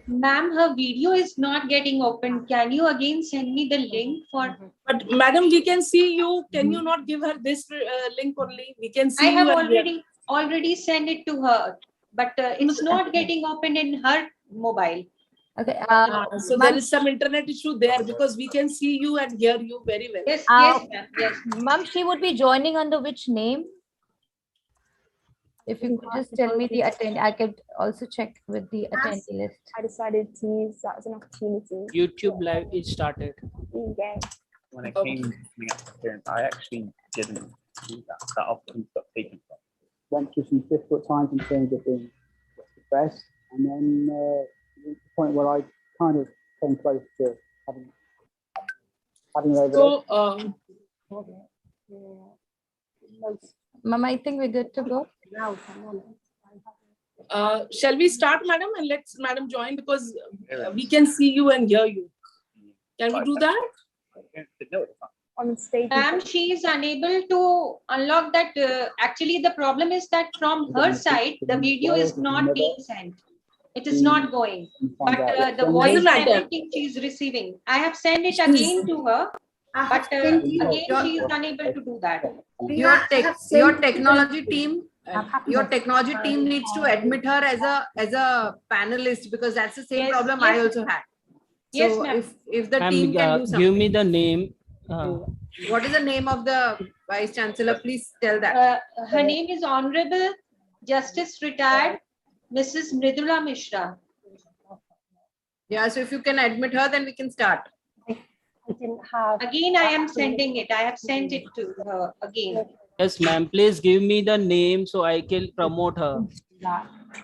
Ma'am, her video is not getting open. Can you again send me the link for? But madam, we can see you. Can you not give her this link only? We can see I have you. already sent it to her, but it's not getting open in her mobile. Okay. So there is some internet issue there because we can see you and hear you very well. Yes, yes, ma'am. Yes. Ma'am, she would be joining under which name? If you could just tell me the attend, I could also check with the attendee list. I decided to use that as an opportunity. YouTube live is started. Yeah. When I came coming up to appearance, I actually didn't do that. That option got taken from. Went through some difficult times in terms of being depressed, and then to the point where I kind of came close to having So, Ma'am, I think we're good to go. shall we start, madam, and let's madam join because we can see you and hear you. Can we do that? On stage. Ma'am, she is unable to unlock that. Actually, the problem is that from her side, the video is not being sent. It is not going. But the voice and everything she is receiving. I have sent it again to her. But again, she is unable to do that. Your technology team needs to admit her as a panelist because that's the same problem I also had. Yes, So ma'am. if the team can do something. Give me the name. What is the name of the Vice Chancellor? Please tell that. Her name is Honorable Justice Retired Mrs. Mridula Mishra. Yeah, so if you can admit her, then we can start. I didn't have. Again, I am sending it. I have sent it to her again. Yes, ma'am. Please give me the name so I can promote her.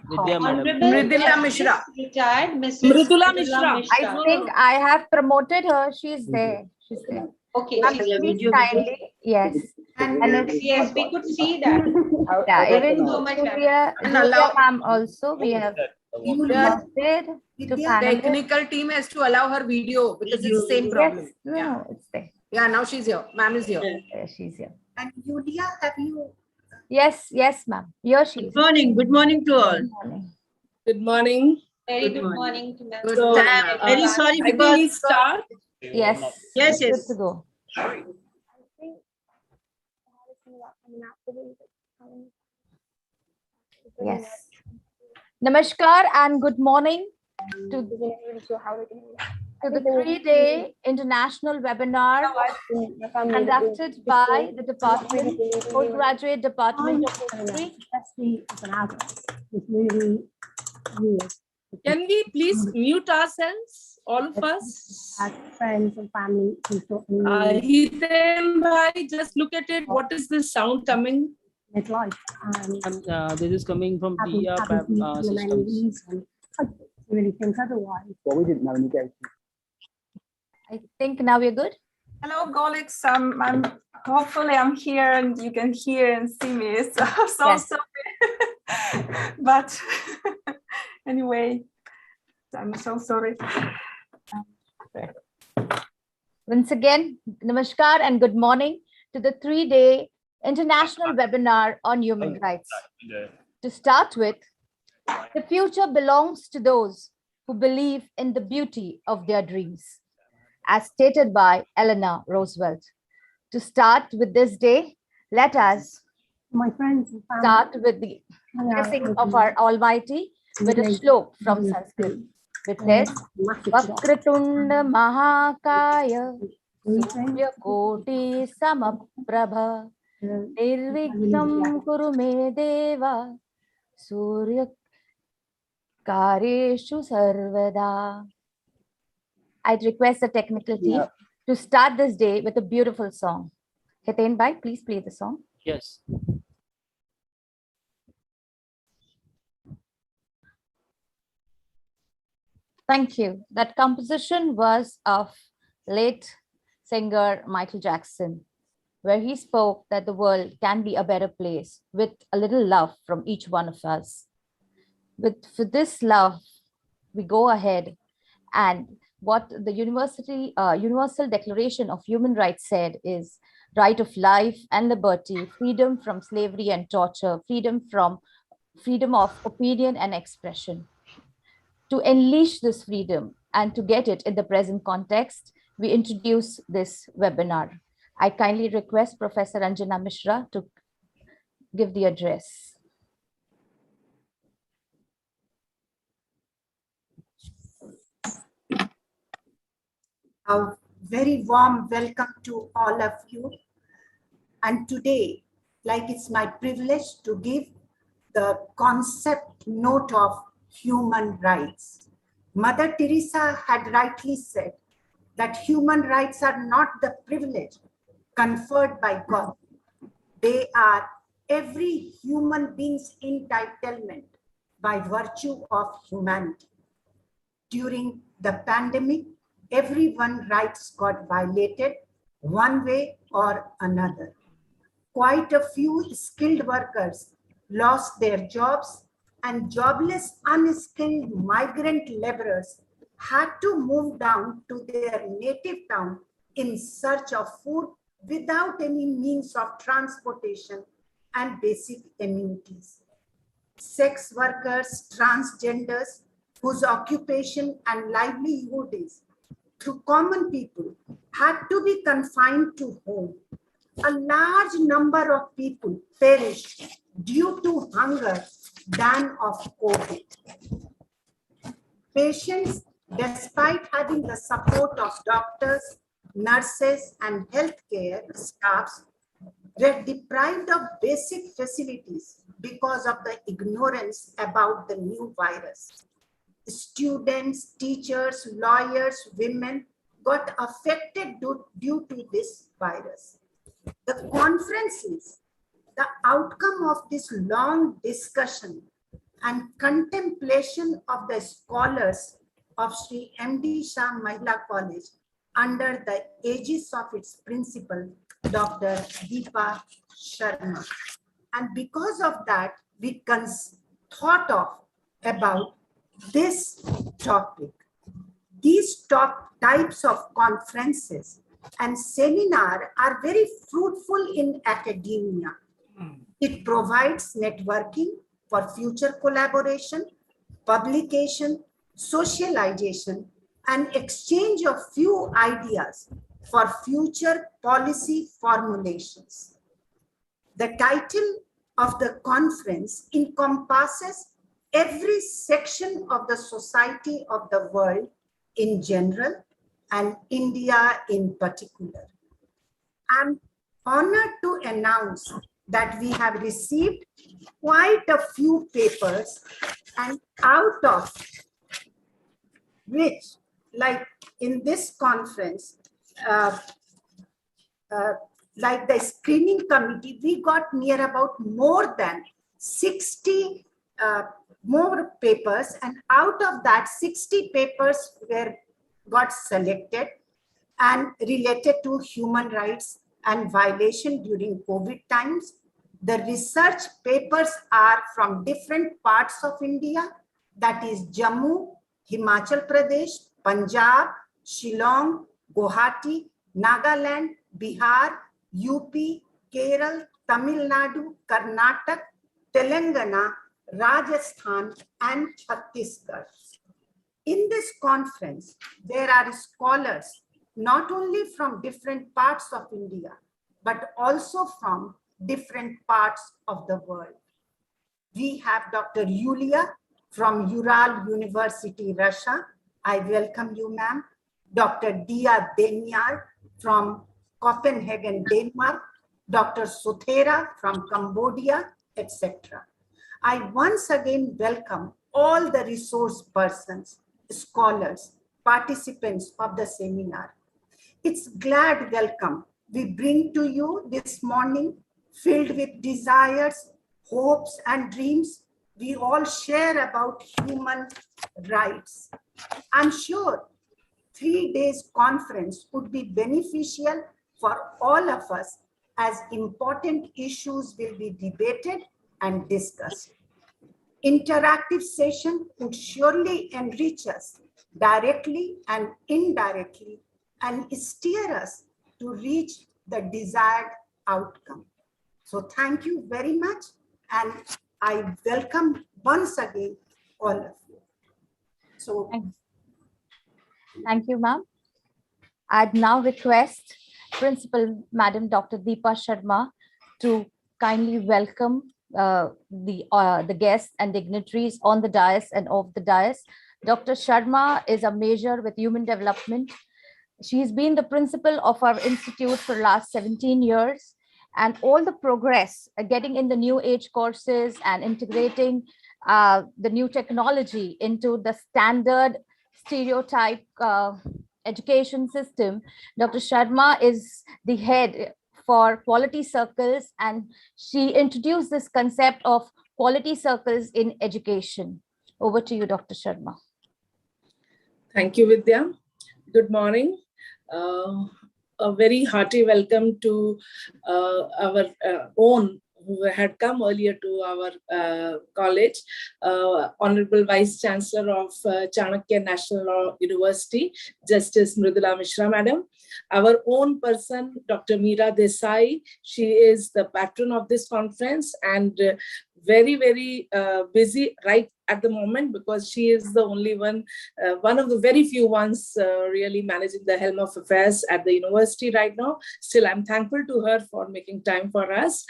Vidya, madam. Honorable Mridula Justice Mishra. Retired Mrs. Mridula Mishra. I think I have promoted her. She's there. She's there. Okay. Ma'am, she's- please kindly, yes. And it's, Yes, we could see that. yeah, Thank you even so much, ma'am. Julia ma'am also, we have promoted to panelists. Technical team has to allow her video because it's the same problem. Yes, no, it's there. Yeah, now she's here. Ma'am is here. There, she's here. And Yulia, have you? Yes, yes, ma'am. Here she is. Good morning to all. Good morning. Good morning. Very good morning to ma'am. So, Very sorry I think we because start. Yes. Yes, Good yes. to go. I think coming out for the Yes. Namaskar and good morning to the 3-day international webinar conducted by the department, postgraduate department of history. Can we please mute ourselves, all of us? Friends and family. Hiten bhai, just look at it. What is this sound coming? Midlife. This is coming from Dia systems. Really think otherwise. Well, we didn't know when you gave. I think now we're good. Hello, colleagues. Hopefully I'm here and you can hear and see me. So Yes. sorry. But anyway, I'm so sorry. Once again, namaskar and good morning to the 3-day international webinar on human rights. To start with, the future belongs to those who believe in the beauty of their dreams, as stated by Eleanor Roosevelt. To start with this day, let us My friends and family. start with the blessing of our Almighty with a shlok from Sanskrit, which says, Vakratunda Mahakaya Surya Koti Samaprabha Nirvighnam Kuru Me Deva Surya Kareshu Sarvada. I'd request the technical team to start this day with a beautiful song. Hiten bhai, please play the song. Yes. Thank you. That composition was of late singer Michael Jackson, where he spoke that the world can be a better place with a little love from each one of us. For this love, we go ahead and what the Universal Declaration of Human Rights said is right of life and liberty, freedom from slavery and torture, freedom of opinion and expression. To unleash this freedom and to get it in the present context, we introduce this webinar. I kindly request Professor Anjana Mishra to give the address. A very warm welcome to all of you. And today, like it's my privilege to give the concept note of human rights. Mother Teresa had rightly said that human rights are not the privilege conferred by God. They are every human being's entitlement by virtue of humanity. During the pandemic, everyone's rights got violated one way or another. Quite a few skilled workers lost their jobs, and jobless, unskilled migrant laborers had to move down to their native town in search of food without any means of transportation and basic amenities. Sex workers, transgenders, whose occupation and livelihood is through common people, had to be confined to home. A large number of people perished due to hunger than of COVID. Patients, despite having the support of doctors, nurses, and healthcare staffs, were deprived of basic facilities because of the ignorance about the new virus. Students, teachers, lawyers, women got affected due to this virus. The conferences, the outcome of this long discussion and contemplation of the scholars of Sri M.D. Shah Mahila College under the aegis of its principal, Dr. Deepa Sharma. And because of that, we thought about this topic. These types of conferences and seminar are very fruitful in academia. It provides networking for future collaboration, publication, socialization, and exchange of few ideas for future policy formulations. The title of the conference encompasses every section of the society of the world in general and India in particular. I'm honored to announce that we have received quite a few papers, and out of which, like in this conference, like the screening committee, we got near about more than 60 more papers, and out of that 60 papers got selected and related to human rights and violation during COVID times. The research papers are from different parts of India, that is Jammu, Himachal Pradesh, Punjab, Shillong, Guwahati, Nagaland, Bihar, UP, Kerala, Tamil Nadu, Karnataka, Telangana, Rajasthan, and Chhattisgarh. In this conference, there are scholars not only from different parts of India, but also from different parts of the world. We have Dr. Yulia from Ural University, Russia. I welcome you, ma'am. Dr. Dia Denmar from Copenhagen, Denmark. Dr. Suthera from Cambodia, etc. I once again welcome all the resource persons, scholars, participants of the seminar. It's glad welcome we bring to you this morning, filled with desires, hopes, and dreams we all share about human rights. I'm sure 3 days conference would be beneficial for all of us, as important issues will be debated and discussed. Interactive session would surely enrich us directly and indirectly and steer us to reach the desired outcome. So thank you very much, and I welcome once again all of you. So Thank you, ma'am. I'd now request Principal Madam Dr. Deepa Sharma to kindly welcome the guests and dignitaries on the dais and off the dais. Dr. Sharma is a major with human development. She's been the principal of our institute for the last 17 years, and all the progress getting in the new age courses and integrating the new technology into the standard stereotype education system. Dr. Sharma is the head for quality circles, and she introduced this concept of quality circles in education. Over to you, Dr. Sharma. Thank you, Vidya. Good morning. A very hearty welcome to our own who had come earlier to our college, Honorable Vice Chancellor of Chanakya National Law University, Justice Mridula Mishra Madam. Our own person, Dr. Meera Desai, she is the patron of this conference and very, very busy right at the moment because she is the only one of the very few ones really managing the helm of affairs at the university right now. Still, I'm thankful to her for making time for us.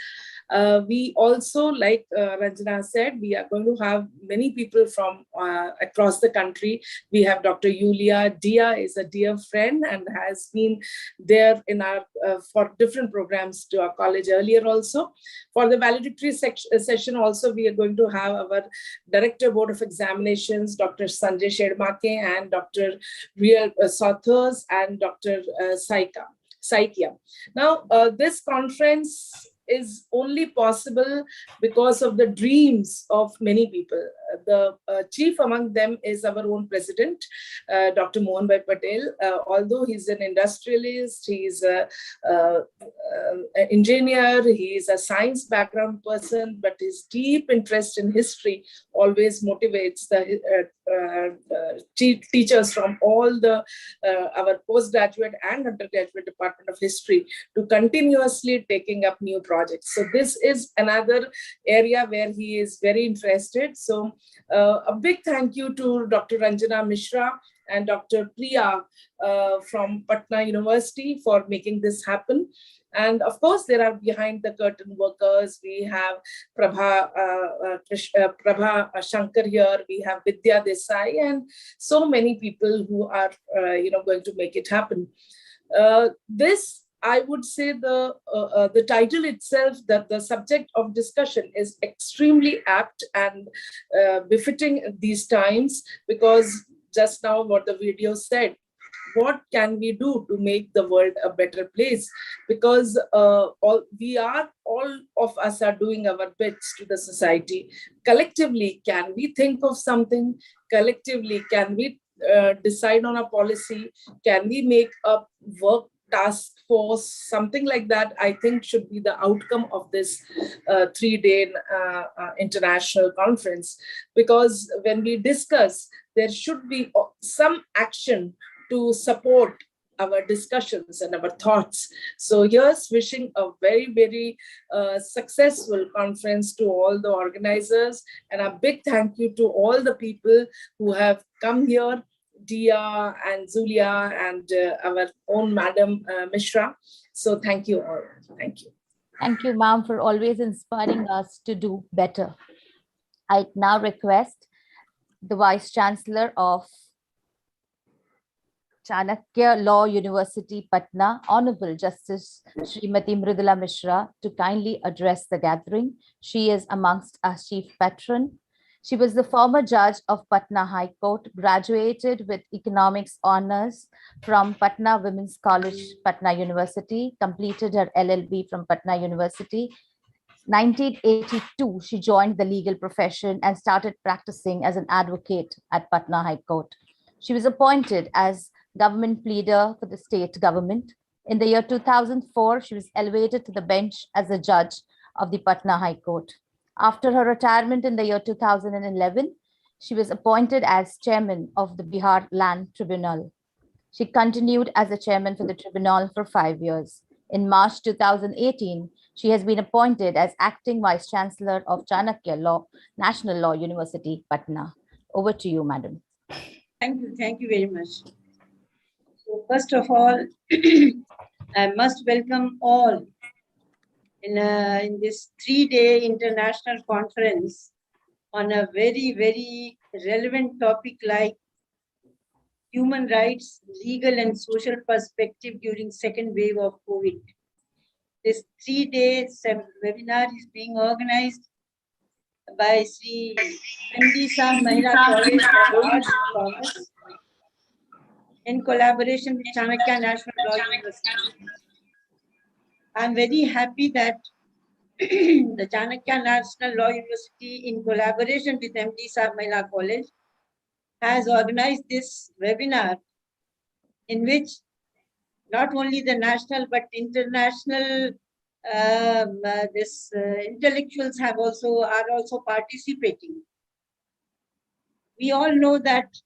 We also, like Ranjana said, we are going to have many people from across the country. We have Dr. Yulia. Dia is a dear friend and has been there in our for different programs to our college earlier also. For the valedictory session also, we are going to have our Director Board of Examinations, Dr. Sanjay Shedmake and Dr. Real Sothers and Dr. Saikya. Now, this conference is only possible because of the dreams of many people. The chief among them is our own president, Dr. Mohan Bhai Patel. Although he's an industrialist, he's an engineer, he's a science background person, but his deep interest in history always motivates the teachers from all the our postgraduate and undergraduate department of history to continuously taking up new projects. So this is another area where he is very interested. So a big thank you to Dr. Ranjana Mishra and Dr. Priya from Patna University for making this happen. And of course, there are behind the curtain workers. We have Prabha Shankar here. We have Vidya Desai and so many people who are going to make it happen. This, I would say, the title itself, that the subject of discussion is extremely apt and befitting these times, because just now what the video said, what can we do to make the world a better place? Because all of us are doing our bits to the society. Collectively, can we think of something? Collectively, can we decide on a policy? Can we make a work task force? Something like that, I think, should be the outcome of this 3-day international conference. Because when we discuss, there should be some action to support our discussions and our thoughts. So here's wishing a very, very successful conference to all the organizers, and a big thank you to all the people who have come here, Dia and Zulia and our own Madam Mishra. So thank you all. Thank you. Thank you, ma'am, for always inspiring us to do better. I now request the Vice Chancellor of Chanakya Law University, Patna, Honorable Justice Srimati Mridula Mishra, to kindly address the gathering. She is amongst our chief patron. She was the former judge of Patna High Court, graduated with economics honors from Patna Women's College, Patna University, completed her LLB from Patna University. 1982, she joined the legal profession and started practicing as an advocate at Patna High Court. She was appointed as government pleader for the state government. In the year 2004, she was elevated to the bench as a judge of the Patna High Court. After her retirement in the year 2011, she was appointed as chairman of the Bihar Land Tribunal. She continued as a chairman for the tribunal for 5 years. In March 2018, she has been appointed as acting vice chancellor of Chanakya National Law University, Patna. Over to you, madam. Thank you very much. So first of all, I must welcome all in this 3-day international conference on a very, very relevant topic like human rights, legal and social perspective during second wave of COVID. This 3-day webinar is being organized by Sri MD Mahila College of Arts and Commerce in collaboration with Chanakya National Law University. I'm very happy that the Chanakya National Law University, in collaboration with MD Mahila College, has organized this webinar in which not only the national but international intellectuals are also participating. We all know that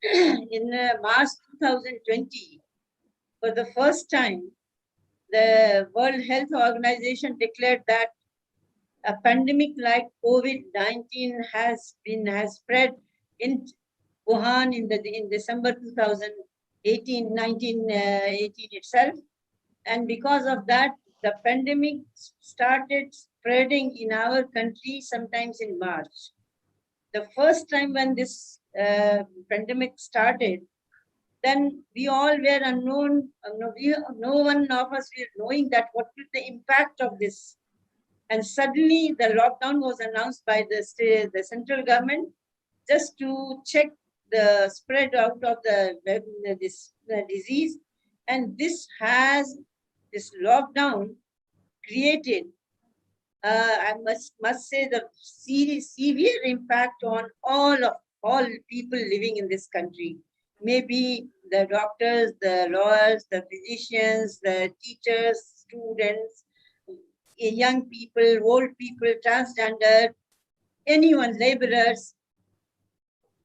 in March 2020, for the first time, the World Health Organization declared that a pandemic like COVID-19 has spread in Wuhan in December 1918 itself, and because of that, the pandemic started spreading in our country sometimes in March. The first time when this pandemic started, then we all were unknown. No one of us were knowing that what was the impact of this. And suddenly the lockdown was announced by the central government just to check the spread out of this disease. And this lockdown created, I must say, the severe impact on all people living in this country. Maybe the doctors, the lawyers, the physicians, the teachers, students, young people, old people, transgender, anyone, laborers.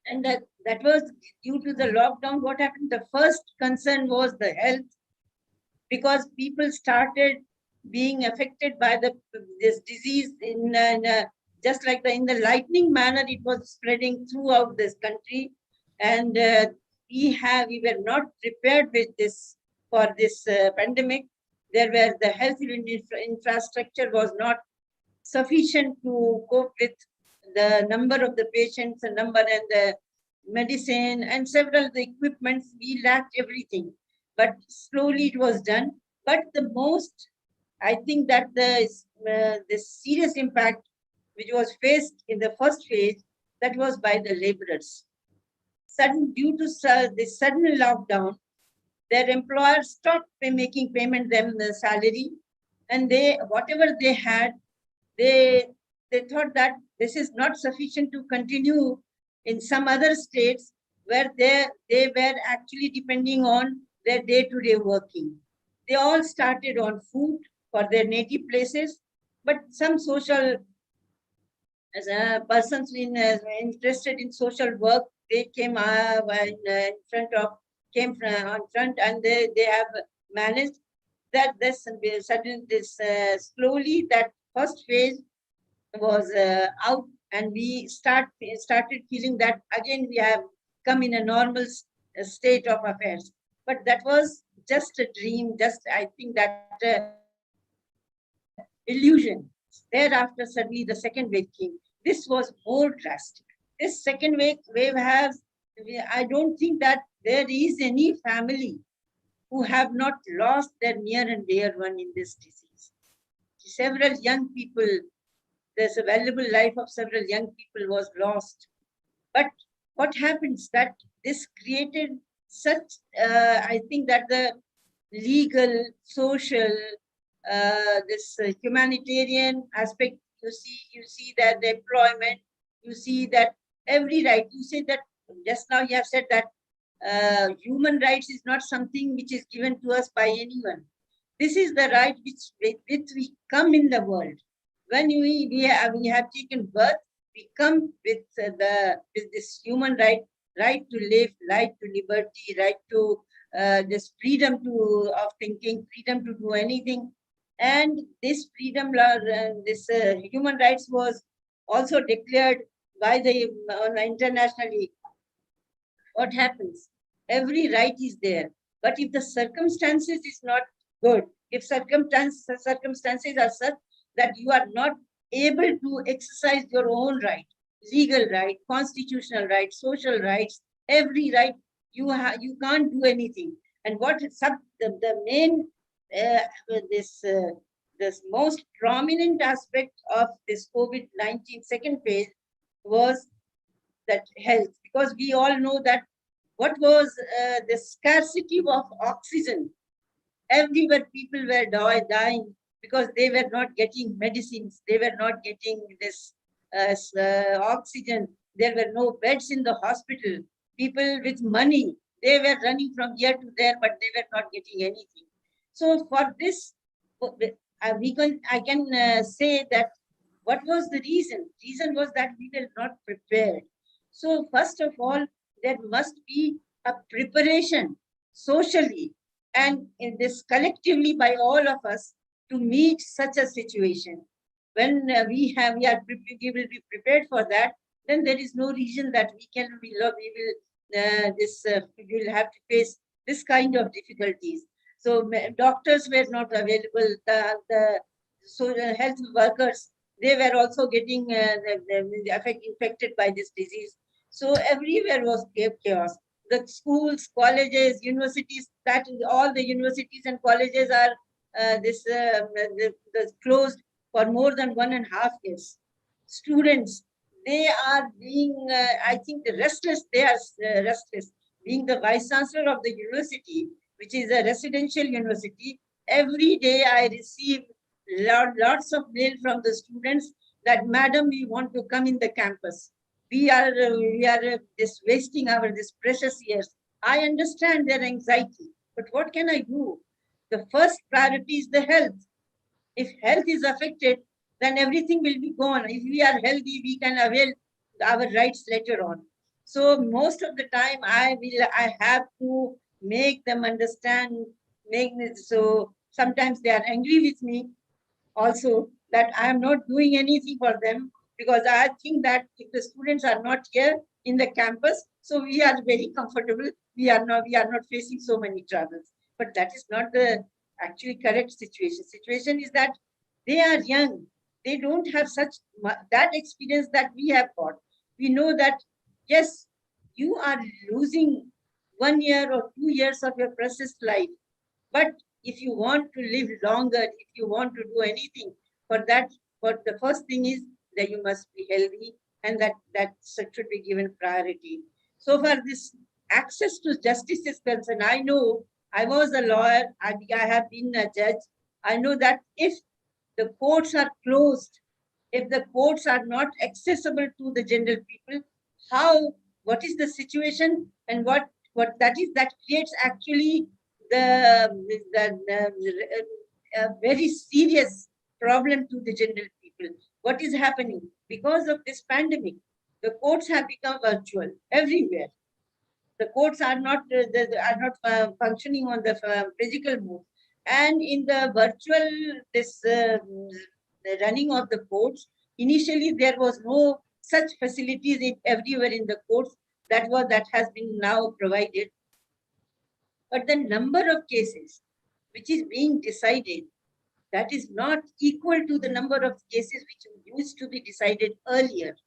And that was due to the lockdown. What happened? The first concern was the health, because people started being affected by this disease just like in the lightning manner. It was spreading throughout this country, and we were not prepared for this pandemic. The health infrastructure was not sufficient to cope with the number of the patients, the number and the medicine and several the equipments. We lacked everything, but slowly it was done. But the most, I think that the serious impact which was faced in the first phase, that was by the laborers. Due to the sudden lockdown, their employers stopped making payment them the salary, and whatever they had, they thought that this is not sufficient to continue in some other states where they were actually depending on their day-to-day working. They all started on food for their native places, but some social persons interested in social work, they came on front, and they have managed that slowly that first phase was out, and we started feeling that again we have come in a normal state of affairs. But that was just a dream, I think that illusion. Thereafter, suddenly the second wave came. This was more drastic. This second wave I don't think that there is any family who have not lost their near and dear one in this disease. Several young people, there's a valuable life of several young people was lost. But what happens that this created such, I think that the legal, social, this humanitarian aspect, you see that the employment, you see that every right, you say that just now you have said that human rights is not something which is given to us by anyone. This is the right with which we come in the world. When we have taken birth, we come with this human right to live, right to liberty, right to this freedom of thinking, freedom to do anything. And this freedom, human rights was also declared by internationally what happens? Every right is there. But if the circumstances is not good, if circumstances are such that you are not able to exercise your own right, legal right, constitutional right, social rights, every right, you can't do anything. And what the main this most prominent aspect of this COVID-19 second phase was that health, because we all know that what was the scarcity of oxygen. Everywhere people were dying because they were not getting medicines, they were not getting this oxygen, there were no beds in the hospital. People with money, they were running from here to there, but they were not getting anything. So for this, I can say that what was the reason? Reason was that we were not prepared. So first of all, there must be a preparation socially and in this collectively by all of us to meet such a situation. When we will be prepared for that, then there is no reason that we will have to face this kind of difficulties. So doctors were not available. The health workers, they were also getting infected by this disease. So everywhere was chaos. The schools, colleges, universities, that all the universities and colleges are closed for more than 1.5 years. Students, they are being, I think, restless. They are restless. Being the vice chancellor of the university, which is a residential university, every day I receive lots of mail from the students that, madam, we want to come in the campus. We are just wasting this precious years. I understand their anxiety, but what can I do? The first priority is the health. If health is affected, then everything will be gone. If we are healthy, we can avail our rights later on. So most of the time, I have to make them understand. So sometimes they are angry with me also that I am not doing anything for them, because I think that if the students are not here in the campus, so we are very comfortable. We are not facing so many troubles. But that is not the actually correct situation. Situation is that they are young. They don't have that experience that we have got. We know that, yes, you are losing 1 year or 2 years of your precious life. But if you want to live longer, if you want to do anything, for that, the first thing is that you must be healthy, and that should be given priority. So far, this access to justice is concerned, I know, I was a lawyer, I have been a judge. I know that if the courts are closed, if the courts are not accessible to the general people, what is the situation, and what that creates actually a very serious problem to the general people. What is happening? Because of this pandemic, the courts have become virtual everywhere. The courts are not functioning on the physical mode. And in the virtual, the running of the courts, initially there was no such facilities everywhere in the courts that has been now provided. But the number of cases which is being decided, that is not equal to the number of cases which used to be decided earlier.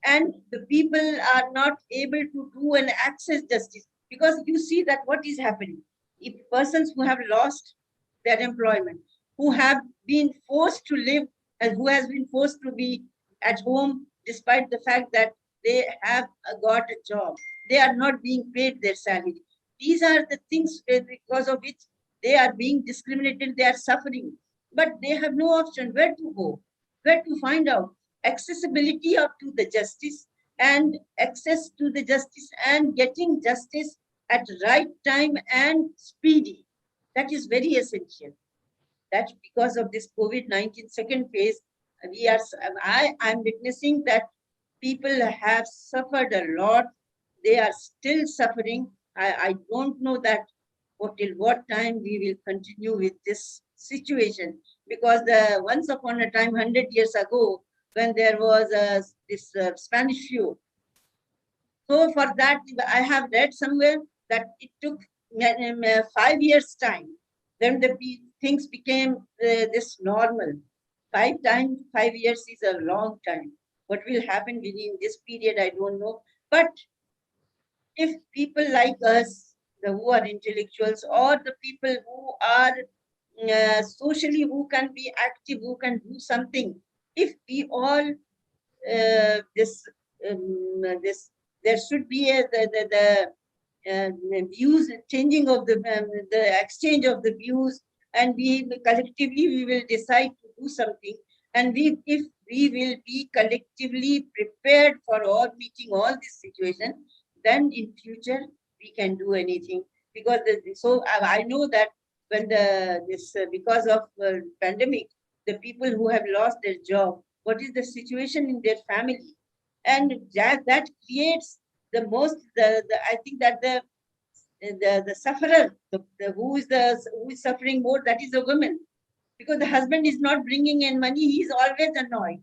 And the people are not able to do and access justice, because you see that what is happening. If persons who have lost their employment, who have been forced to live, and who has been forced to be at home despite the fact that they have got a job, they are not being paid their salary. These are the things because of which they are being discriminated, they are suffering, but they have no option. Where to go? Where to find out? Accessibility to the justice, and access to the justice, and getting justice at right time and speedy. That is very essential. That because of this COVID-19 second phase, I am witnessing that people have suffered a lot. They are still suffering. I don't know that till what time we will continue with this situation, because once upon a time, 100 years ago, when there was this Spanish flu, So for that, I have read somewhere that it took 5 years time. Then the things became this normal. 5 years is a long time. What will happen within this period, I don't know. But if people like us, who are intellectuals, or the people who are socially, who can be active, who can do something, if we all this there should be the views, changing of the exchange of the views, and we collectively we will decide to do something. And if we will be collectively prepared for all meeting all this situation, then in future we can do anything. Because so I know that when because of pandemic, the people who have lost their job, what is the situation in their family, and that creates the most I think that the sufferer, who is suffering more, that is the woman, because the husband is not bringing in money, he is always annoyed,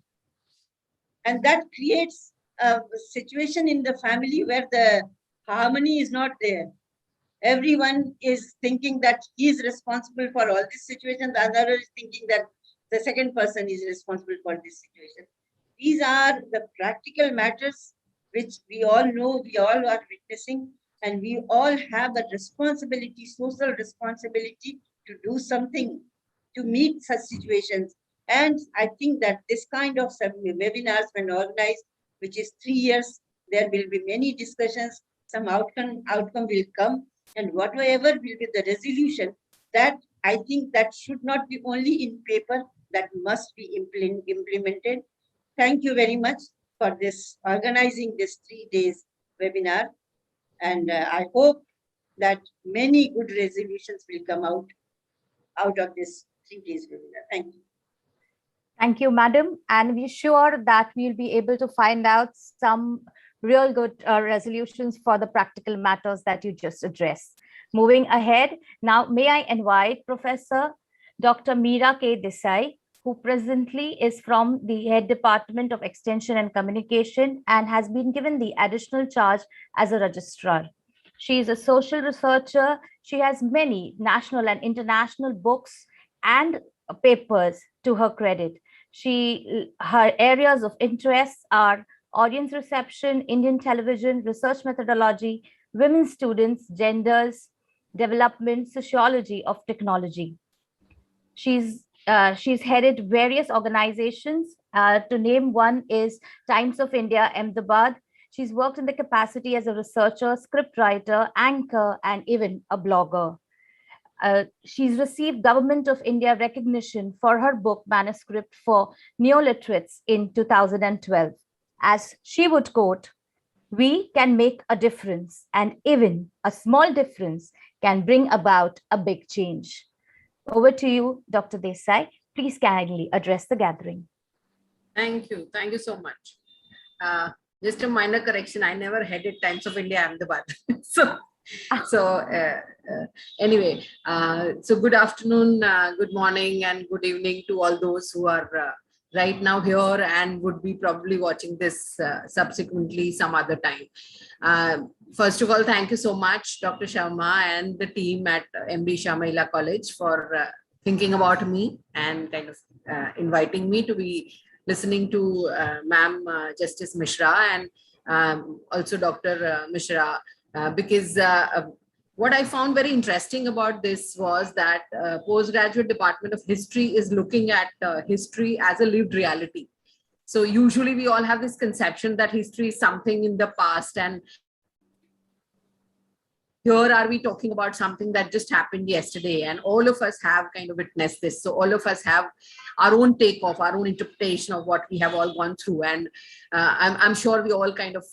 and that creates a situation in the family where the harmony is not there. Everyone is thinking that he is responsible for all this situation, the other is thinking that the second person is responsible for this situation. These are the practical matters which we all know, we all are witnessing, and we all have a responsibility, social responsibility, to do something to meet such situations. And I think that this kind of webinars, when organized, which is 3 years, there will be many discussions, some outcome will come, and whatever will be the resolution, that I think that should not be only in paper, that must be implemented. Thank you very much for this organizing this 3 days webinar, and I hope that many good resolutions will come out of this 3 days webinar. Thank you. Thank you, madam. And we're sure that we'll be able to find out some real good resolutions for the practical matters that you just addressed. Moving ahead, now may I invite Professor Dr. Meera K. Desai, who presently is from the Head Department of Extension and Communication and has been given the additional charge as a registrar. She is a social researcher. She has many national and international books and papers to her credit. Her areas of interest are audience reception, Indian television, research methodology, women students, genders, development, sociology of technology. She's headed various organizations. To name one is Times of India, Ahmedabad. She's worked in the capacity as a researcher, scriptwriter, anchor, and even a blogger. She's received Government of India recognition for her book manuscript for neoliterates in 2012. As she would quote, "We can make a difference, and even a small difference can bring about a big change." Over to you, Dr. Desai. Please kindly address the gathering. Thank you. Thank you so much. Just a minor correction. I never headed Times of India, Ahmedabad. Anyway, so good afternoon, good morning, and good evening to all those who are right now here and would be probably watching this subsequently some other time. First of all, thank you so much, Dr. Sharma and the team at MD Shah Mahila College for thinking about me and kind of inviting me to be listening to Ma'am Justice Mishra and also Dr. Mishra, because what I found very interesting about this was that postgraduate Department of History is looking at history as a lived reality. So usually we all have this conception that history is something in the past, and here are we talking about something that just happened yesterday, and all of us have kind of witnessed this. So all of us have our own take of, our own interpretation of what we have all gone through. And I'm sure we all kind of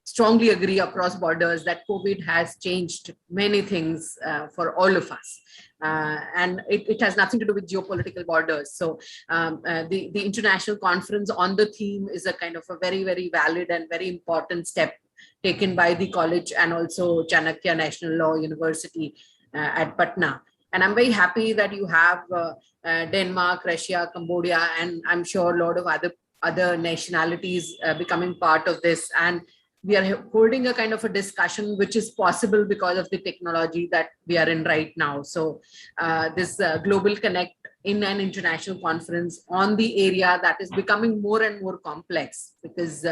strongly agree across borders that COVID has changed many things for all of us. And it has nothing to do with geopolitical borders. So the international conference on the theme is a kind of a very, very valid and very important step taken by the college and also Chanakya National Law University at Patna. And I'm very happy that you have Denmark, Russia, Cambodia, and I'm sure a lot of other nationalities becoming part of this. And we are holding a kind of a discussion which is possible because of the technology that we are in right now. So this Global Connect in an international conference on the area that is becoming more and more complex, because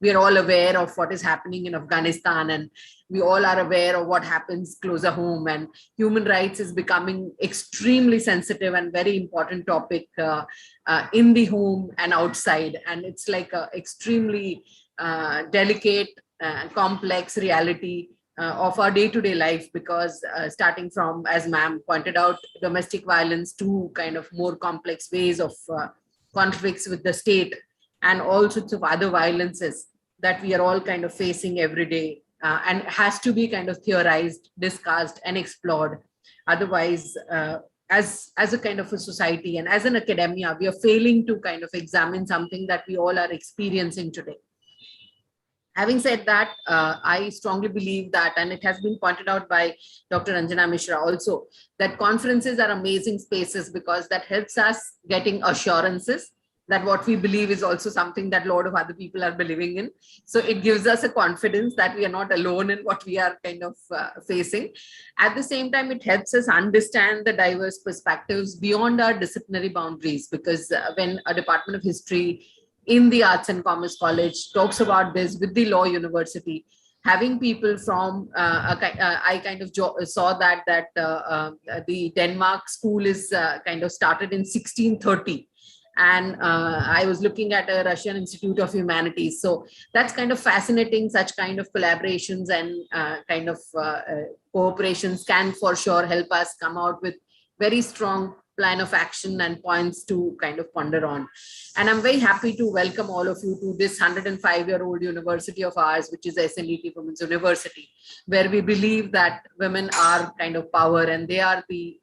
we are all aware of what is happening in Afghanistan, and we all are aware of what happens closer home, and human rights is becoming extremely sensitive and very important topic in the home and outside. And it's like a extremely delicate, complex reality of our day-to-day life, because starting from, as ma'am pointed out, domestic violence to kind of more complex ways of conflicts with the state, and all sorts of other violences that we are all kind of facing every day, and has to be kind of theorized, discussed, and explored. Otherwise, as a kind of a society and as an academia, we are failing to kind of examine something that we all are experiencing today. Having said that, I strongly believe that, and it has been pointed out by Dr. Anjana Mishra also, that conferences are amazing spaces because that helps us getting assurances that what we believe is also something that a lot of other people are believing in. So it gives us a confidence that we are not alone in what we are kind of facing. At the same time, it helps us understand the diverse perspectives beyond our disciplinary boundaries, because when a Department of History in the Arts and Commerce College talks about this with the Law University, having people from, I kind of saw that the Denmark school is kind of started in 1630. And I was looking at a Russian Institute of Humanities. So that's kind of fascinating. Such kind of collaborations and kind of cooperations can for sure help us come out with very strong plan of action and points to kind of ponder on. And I'm very happy to welcome all of you to this 105-year-old university of ours, which is SNET Women's University, where we believe that women are kind of power, and they are the,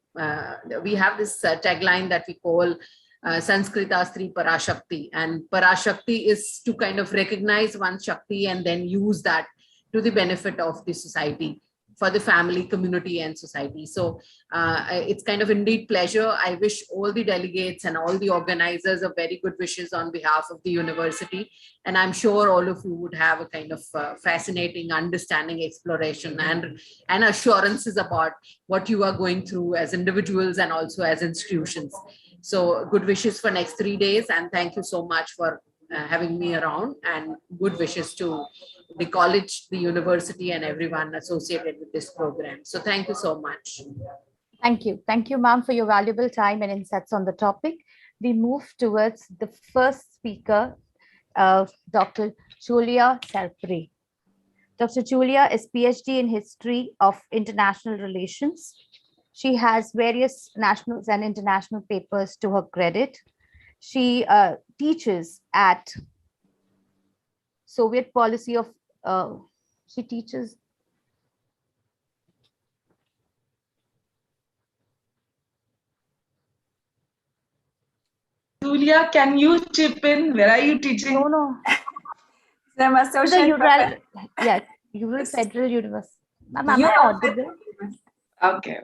we have this tagline that we call Sanskrita Stri Parashakti, and Parashakti is to kind of recognize one's Shakti and then use that to the benefit of the society, for the family, community, and society. So it's kind of indeed pleasure. I wish all the delegates and all the organizers a very good wishes on behalf of the university. And I'm sure all of you would have a kind of fascinating understanding, exploration, and assurances about what you are going through as individuals and also as institutions. So good wishes for next 3 days. And thank you so much for having me around, and good wishes to the college, the university, and everyone associated with this program. So thank you so much. Thank you. Thank you, ma'am, for your valuable time and insights on the topic. We move towards the first speaker, Dr. Julia Sarpri. Dr. Julia is PhD in History of International Relations. She has various national and international papers to her credit. She teaches at Soviet Policy of, she teaches. Julia, can you chip in? Where are you teaching? No. I'm associate. Yes, Ural Federal University. Ma'am, am I audible? Okay.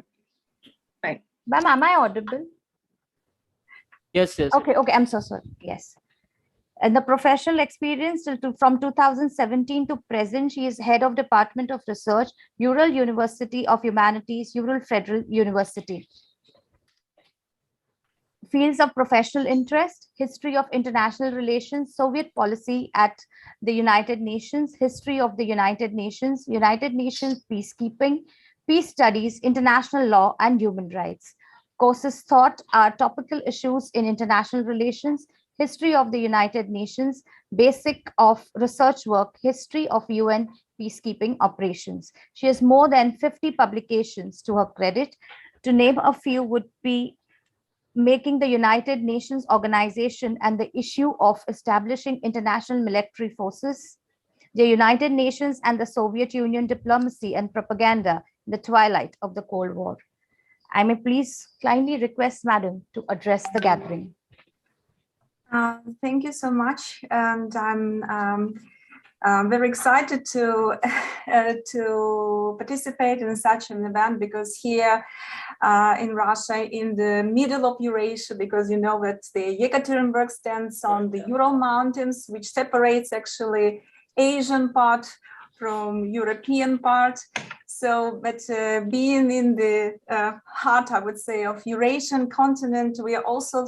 Fine. Ma'am, am I audible? Yes. Okay, I'm so sorry. Yes. And the professional experience from 2017 to present, she is head of Department of Research, Ural University of Humanities, Ural Federal University. Fields of professional interest: history of international relations, Soviet policy at the United Nations, history of the United Nations peacekeeping, peace studies, international law, and human rights. Courses taught are topical issues in international relations, history of the United Nations, basic of research work, history of UN peacekeeping operations. She has more than 50 publications to her credit. To name a few would be making the United Nations organization and the issue of establishing international military forces, the United Nations and the Soviet Union diplomacy and propaganda in the twilight of the Cold War. I may please kindly request Madam to address the gathering. Thank you so much, and I'm very excited to participate in such an event, because here in Russia, in the middle of Eurasia, because you know that the Yekaterinburg stands on the Ural Mountains, which separates actually Asian part, from European part. So, but being in the heart, I would say, of Eurasian continent, we also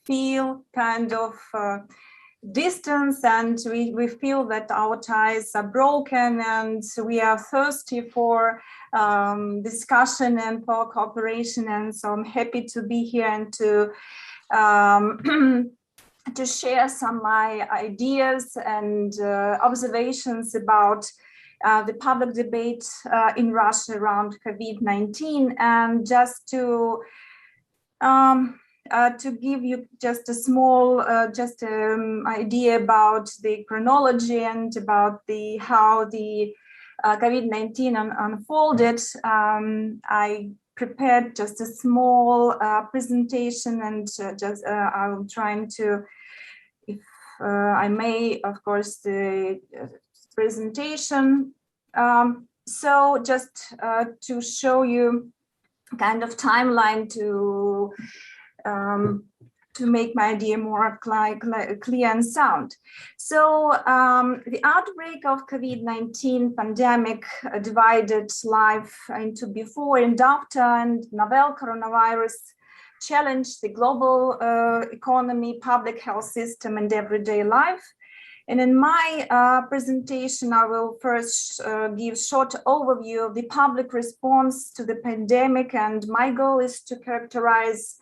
feel kind of distance, and we feel that our ties are broken, and we are thirsty for discussion and for cooperation. And so I'm happy to be here and to to share some of my ideas and observations about the public debate in Russia around COVID-19, and just to give you just a small idea about the chronology and about how the COVID-19 unfolded. I prepared just a small presentation, and I'm trying to, if I may, of course, the presentation. So just to show you kind of timeline to make my idea more clear and sound. So the outbreak of COVID-19 pandemic divided life into before and after, and novel coronavirus challenged the global economy, public health system, and everyday life. And in my presentation, I will first give short overview of the public response to the pandemic, and my goal is to characterize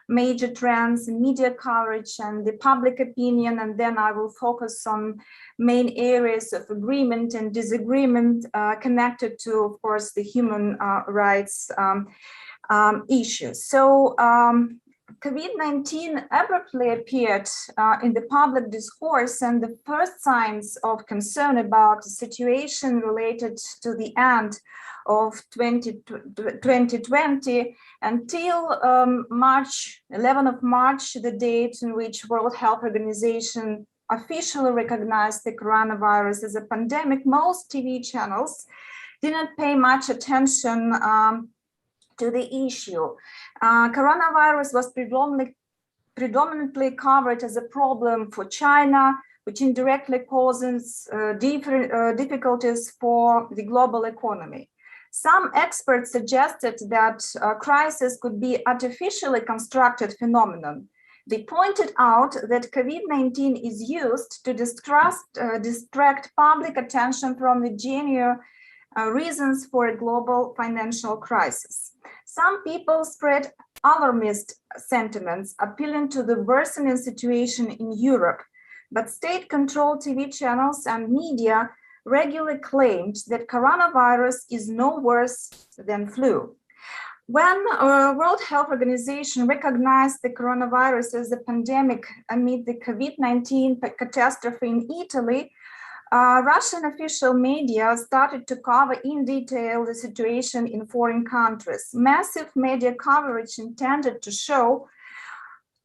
major trends in media coverage and the public opinion, and then I will focus on main areas of agreement and disagreement connected to, of course, the human rights issues. So COVID-19 abruptly appeared in the public discourse, and the first signs of concern about the situation related to the end of 2020 until 11 of March, the date in which World Health Organization officially recognized the coronavirus as a pandemic. Most TV channels didn't pay much attention to the issue. Coronavirus was predominantly covered as a problem for China, which indirectly causes difficulties for the global economy. Some experts suggested that crisis could be artificially constructed phenomenon. They pointed out that COVID-19 is used to distract public attention from the genuine reasons for a global financial crisis. Some people spread alarmist sentiments, appealing to the worsening situation in Europe, but state-controlled TV channels and media regularly claimed that coronavirus is no worse than flu. When World Health Organization recognized the coronavirus as a pandemic amid the COVID-19 catastrophe in Italy, Russian official media started to cover in detail the situation in foreign countries. Massive media coverage intended to show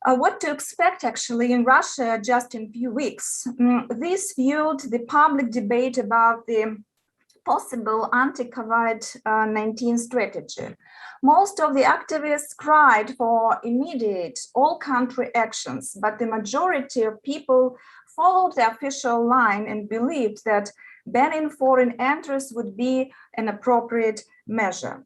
what to expect actually in Russia just in a few weeks. This fueled the public debate about the possible anti-COVID-19 strategy. Most of the activists cried for immediate all-country actions, but the majority of people followed the official line and believed that banning foreign entries would be an appropriate measure.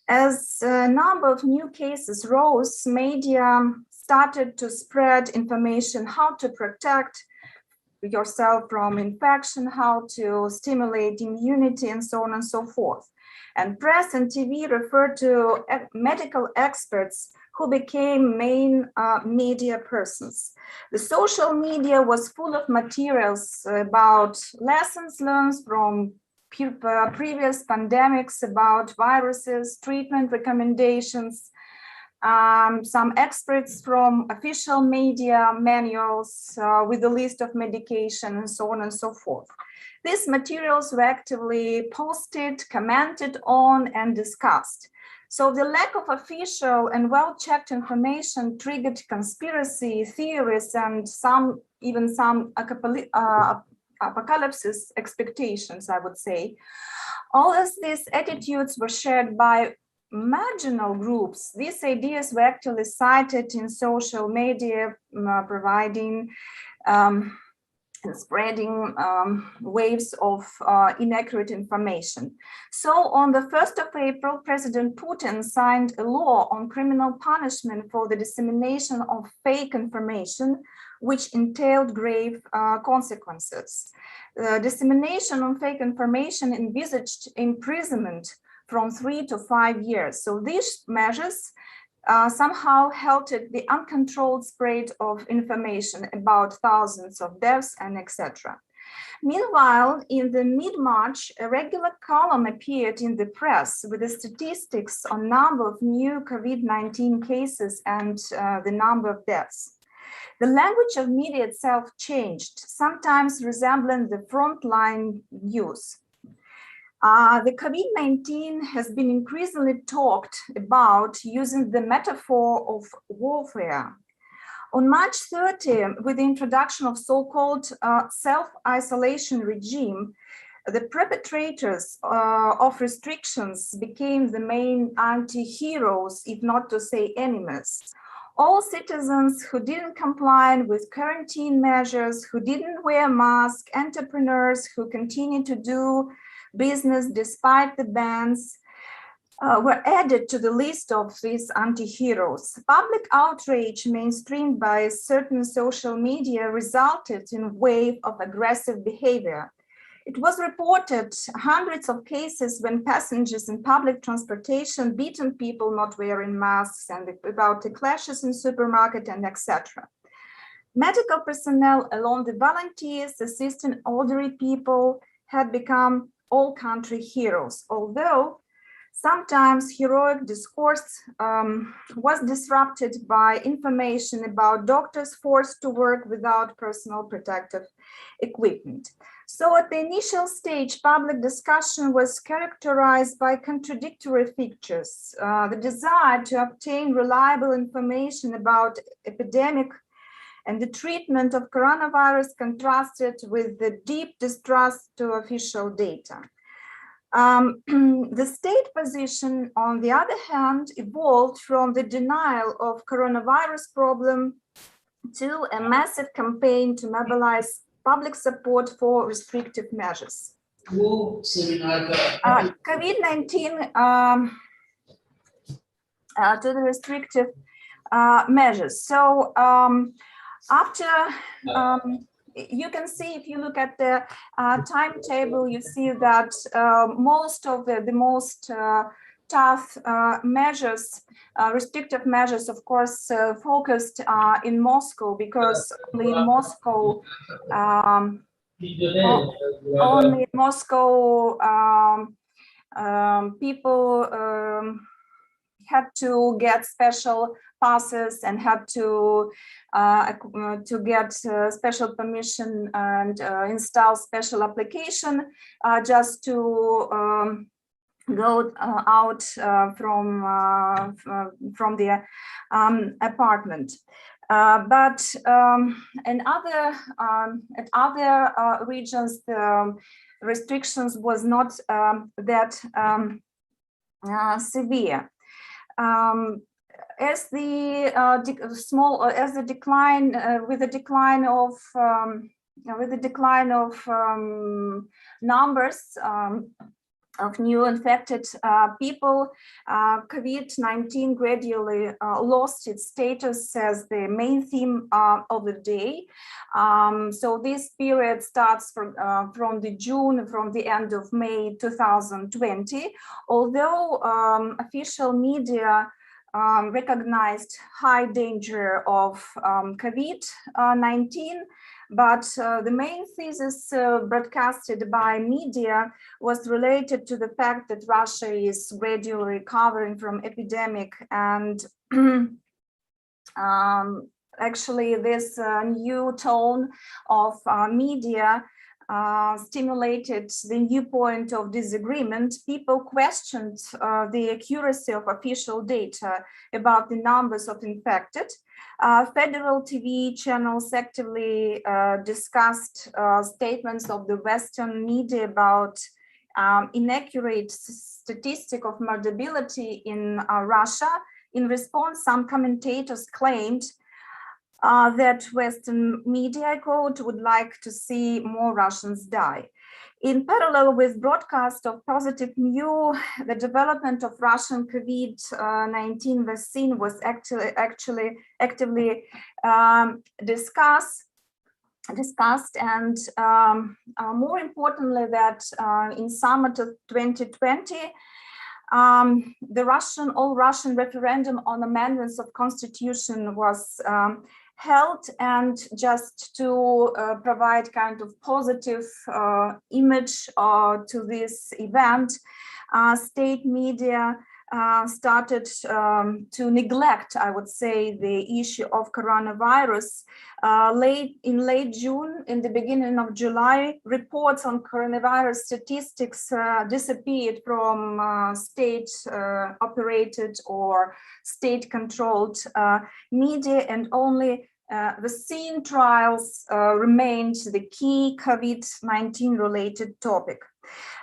As a number of new cases rose, media started to spread information how to protect yourself from infection, how to stimulate immunity, and so on and so forth. And press and TV referred to medical experts who became main media persons. The social media was full of materials about lessons learned from previous pandemics, about viruses, treatment recommendations, some experts from official media manuals with a list of medication, and so on and so forth. These materials were actively posted, commented on, and discussed. So the lack of official and well-checked information triggered conspiracy theories and even some apocalypse expectations, I would say. All of these attitudes were shared by marginal groups. These ideas were actually cited in social media, providing and spreading waves of inaccurate information. So on the 1st of April, President Putin signed a law on criminal punishment for the dissemination of fake information, which entailed grave consequences. Dissemination of fake information envisaged imprisonment from 3 to 5 years. So these measures somehow halted the uncontrolled spread of information about thousands of deaths and etc. Meanwhile, in the mid-March, a regular column appeared in the press with the statistics on number of new COVID-19 cases and the number of deaths. The language of media itself changed, sometimes resembling the frontline news. The COVID-19 has been increasingly talked about using the metaphor of warfare. On March 30, with the introduction of so-called self-isolation regime, the perpetrators of restrictions became the main anti-heroes, if not to say enemies. All citizens who didn't comply with quarantine measures, who didn't wear masks, entrepreneurs who continued to do business despite the bans, were added to the list of these anti-heroes. Public outrage mainstreamed by certain social media resulted in a wave of aggressive behavior. It was reported hundreds of cases when passengers in public transportation beaten people not wearing masks, and about the clashes in supermarket and etc. Medical personnel, along with volunteers assisting elderly people, had become all-country heroes, although sometimes heroic discourse was disrupted by information about doctors forced to work without personal protective equipment. So at the initial stage, public discussion was characterized by contradictory features. The desire to obtain reliable information about epidemic and the treatment of coronavirus contrasted with the deep distrust to official data. The state position, on the other hand, evolved from the denial of coronavirus problem to a massive campaign to mobilize public support for restrictive measures. COVID-19 to the restrictive measures. So after you can see, if you look at the timetable, you see that most of the most tough measures, restrictive measures, of course, focused in Moscow, because only in Moscow, people had to get special passes and had to get special permission and install special application just to go out from the apartment. But in at other regions, the restrictions was not that severe. As the decline of numbers of new infected people, COVID-19 gradually lost its status as the main theme of the day. So this period starts from the end of May 2020, although official media recognized high danger of COVID-19, but the main thesis broadcasted by media was related to the fact that Russia is gradually recovering from epidemic, and actually this new tone of media stimulated the new point of disagreement. People questioned the accuracy of official data about the numbers of infected. Federal TV channels actively discussed statements of the Western media about inaccurate statistic of murderability in Russia. In response, some commentators claimed that Western media, I quote, would like to see more Russians die. In parallel with broadcast of positive news, the development of Russian COVID-19 vaccine was actually actively discussed, and more importantly, that in summer of 2020, the all-Russian referendum on amendments of constitution was held, and just to provide kind of positive image to this event, state media started to neglect, I would say, the issue of coronavirus. In late June, in the beginning of July, reports on coronavirus statistics disappeared from state-operated or state-controlled media, and only vaccine trials remained the key COVID-19 related topic.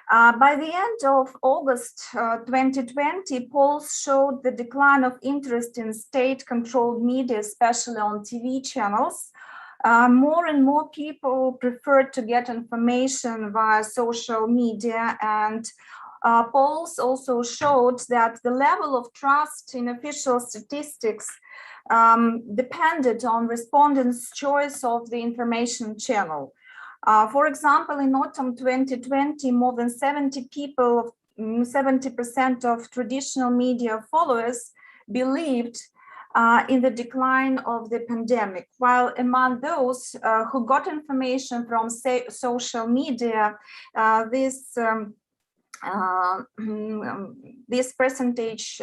By the end of August 2020, polls showed the decline of interest in state-controlled media, especially on TV channels. More and more people preferred to get information via social media, and polls also showed that the level of trust in official statistics depended on respondents' choice of the information channel. For example, in autumn 2020, more than 70% of traditional media followers believed in the decline of the pandemic, while among those who got information from social media, this percentage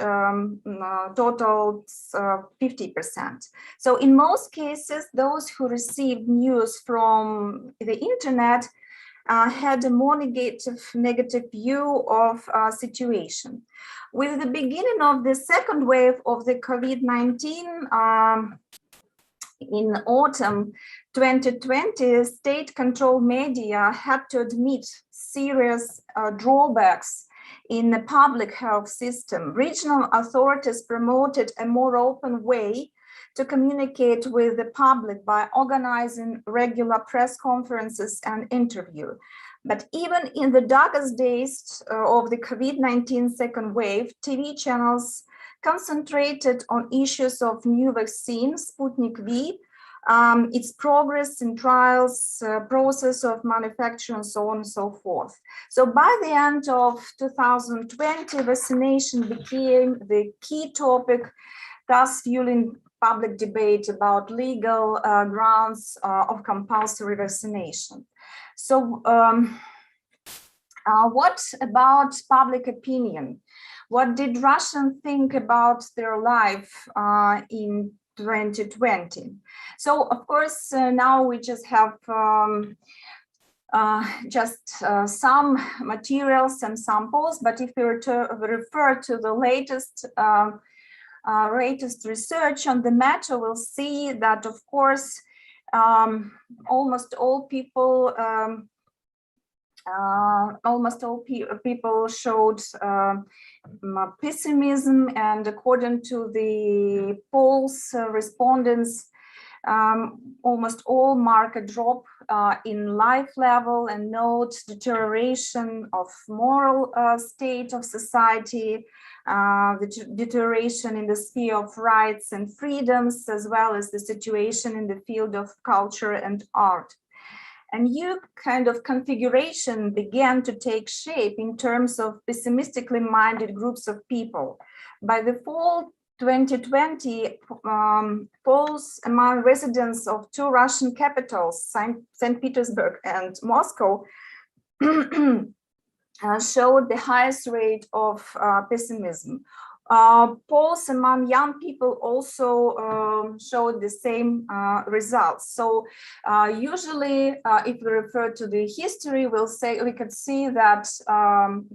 totaled 50%. So in most cases, those who received news from the internet had a more negative view of situation. With the beginning of the second wave of the COVID-19 in autumn 2020, state-controlled media had to admit serious drawbacks in the public health system. Regional authorities promoted a more open way to communicate with the public by organizing regular press conferences and interviews. But even in the darkest days of the COVID-19 second wave, TV channels concentrated on issues of new vaccine, Sputnik V, its progress in trials, process of manufacture, and so on and so forth. So by the end of 2020, vaccination became the key topic, thus fueling public debate about legal grounds of compulsory vaccination. So what about public opinion? What did Russians think about their life in 2020? So of course, now we just have some materials and samples, but if we were to refer to the latest research on the matter, we'll see that, of course, almost all people showed pessimism, and according to the polls respondents, almost all mark a drop in life level and note deterioration of moral state of society, the deterioration in the sphere of rights and freedoms, as well as the situation in the field of culture and art. A new kind of configuration began to take shape in terms of pessimistically minded groups of people. By the fall 2020, polls among residents of two Russian capitals, St. Petersburg and Moscow, showed the highest rate of pessimism. Polls among young people also showed the same results. So usually, if we refer to the history, we could see that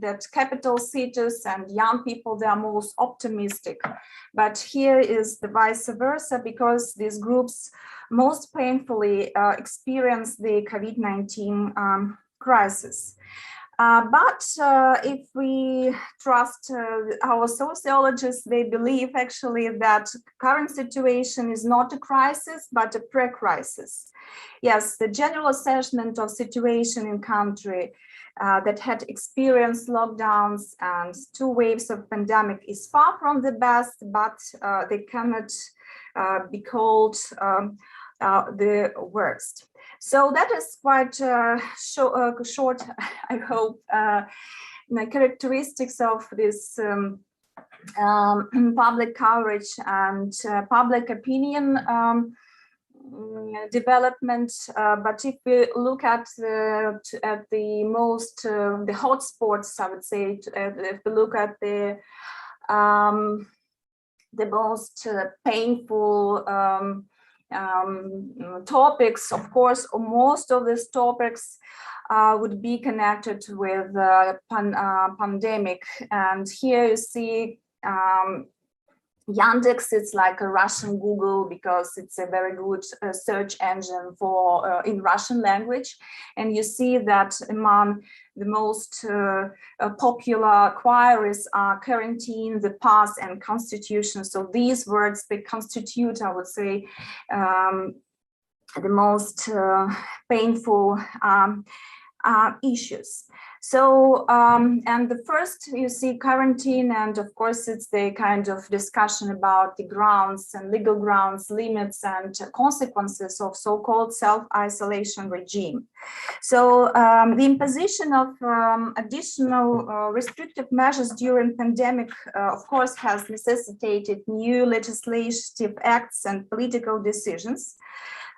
that capital cities and young people, they are most optimistic. But here is the vice versa, because these groups most painfully experience the COVID-19 crisis. But if we trust our sociologists, they believe actually that current situation is not a crisis, but a pre-crisis. Yes, the general assessment of situation in country that had experienced lockdowns and 2 waves of pandemic is far from the best, but they cannot be called the worst. So that is quite short, I hope, characteristics of this public coverage and public opinion development. But if we look at the most the hotspots, I would say, if we look at the most painful topics, of course, most of these topics would be connected with pandemic. And here you see Yandex, it's like a Russian Google because it's a very good search engine for in Russian language. And you see that among the most popular queries are quarantine, the pass, and constitution. So these words, they constitute, I would say, the most painful issues. So, and the first, you see quarantine, and of course, it's the kind of discussion about the grounds and legal grounds, limits, and consequences of so-called self-isolation regime. So, the imposition of additional restrictive measures during pandemic, of course, has necessitated new legislative acts and political decisions.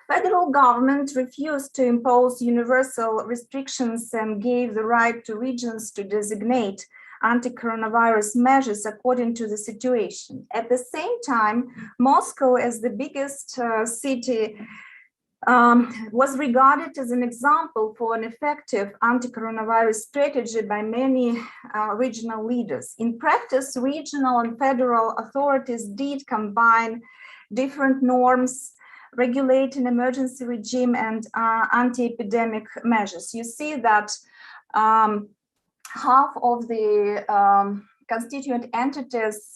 Federal government refused to impose universal restrictions and gave the right to regions to designate anti-coronavirus measures according to the situation. At the same time, Moscow, as the biggest city, was regarded as an example for an effective anti-coronavirus strategy by many regional leaders. In practice, regional and federal authorities did combine different norms, regulating emergency regime and anti-epidemic measures. You see that half of the constituent entities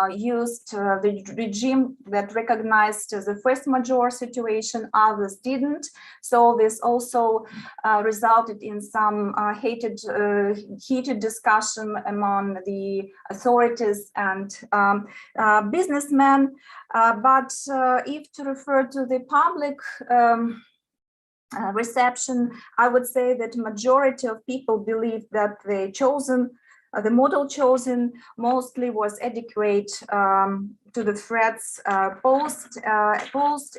used the regime that recognized the first major situation, others didn't. So this also resulted in some heated discussion among the authorities and businessmen. But if to refer to the public reception, I would say that majority of people believe that the model chosen mostly was adequate to the threats posed,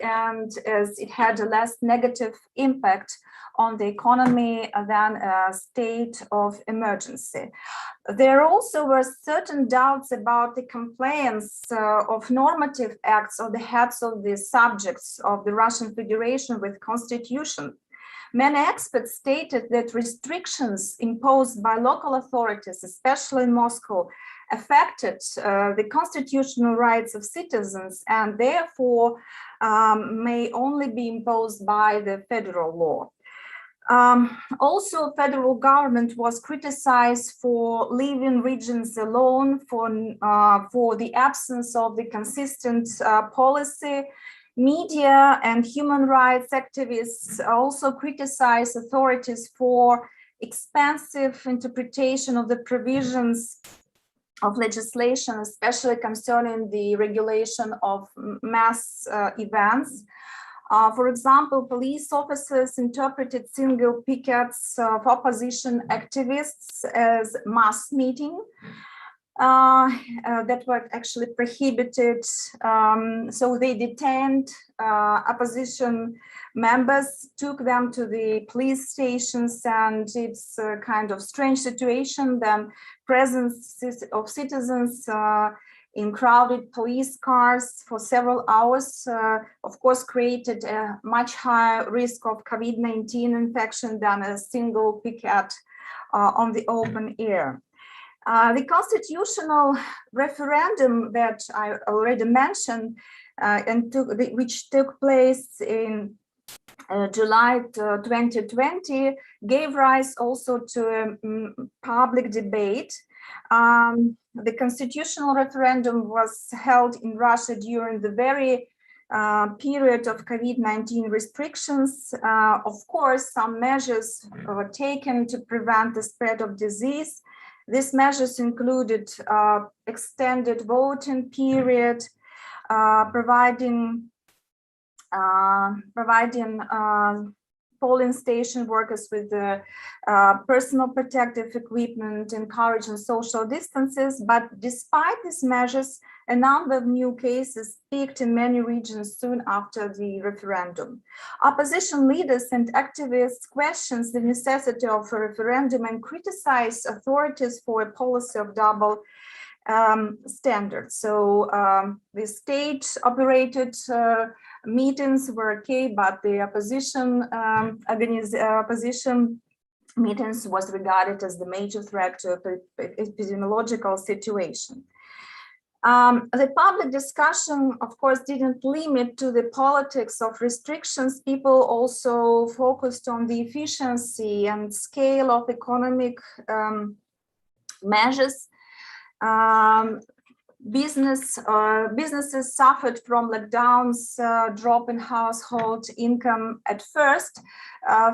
and as it had a less negative impact on the economy than a state of emergency. There also were certain doubts about the compliance of normative acts of the heads of the subjects of the Russian Federation with constitution. Many experts stated that restrictions imposed by local authorities, especially in Moscow, affected the constitutional rights of citizens and therefore may only be imposed by the federal law. Also, federal government was criticized for leaving regions alone, for the absence of the consistent policy. Media and human rights activists also criticize authorities for expansive interpretation of the provisions of legislation, especially concerning the regulation of mass events. For example, police officers interpreted single pickets of opposition activists as mass meeting. That were actually prohibited. So they detained opposition members, took them to the police stations, and it's a kind of strange situation. Then presence of citizens in crowded police cars for several hours, of course, created a much higher risk of COVID-19 infection than a single picket on the open air. The constitutional referendum that I already mentioned, which took place in July 2020 gave rise also to a public debate. The constitutional referendum was held in Russia during the very period of COVID-19 restrictions. Of course, some measures were taken to prevent the spread of disease. These measures included extended voting period, providing polling station workers with personal protective equipment, encouraging social distances. But despite these measures, a number of new cases peaked in many regions soon after the referendum. Opposition leaders and activists questioned the necessity of a referendum and criticized authorities for a policy of double standards. So the state-operated meetings were okay, but the opposition meetings was regarded as the major threat to the epidemiological situation. The public discussion, of course, didn't limit to the politics of restrictions. People also focused on the efficiency and scale of economic measures. Businesses suffered from lockdowns, drop in household income at first.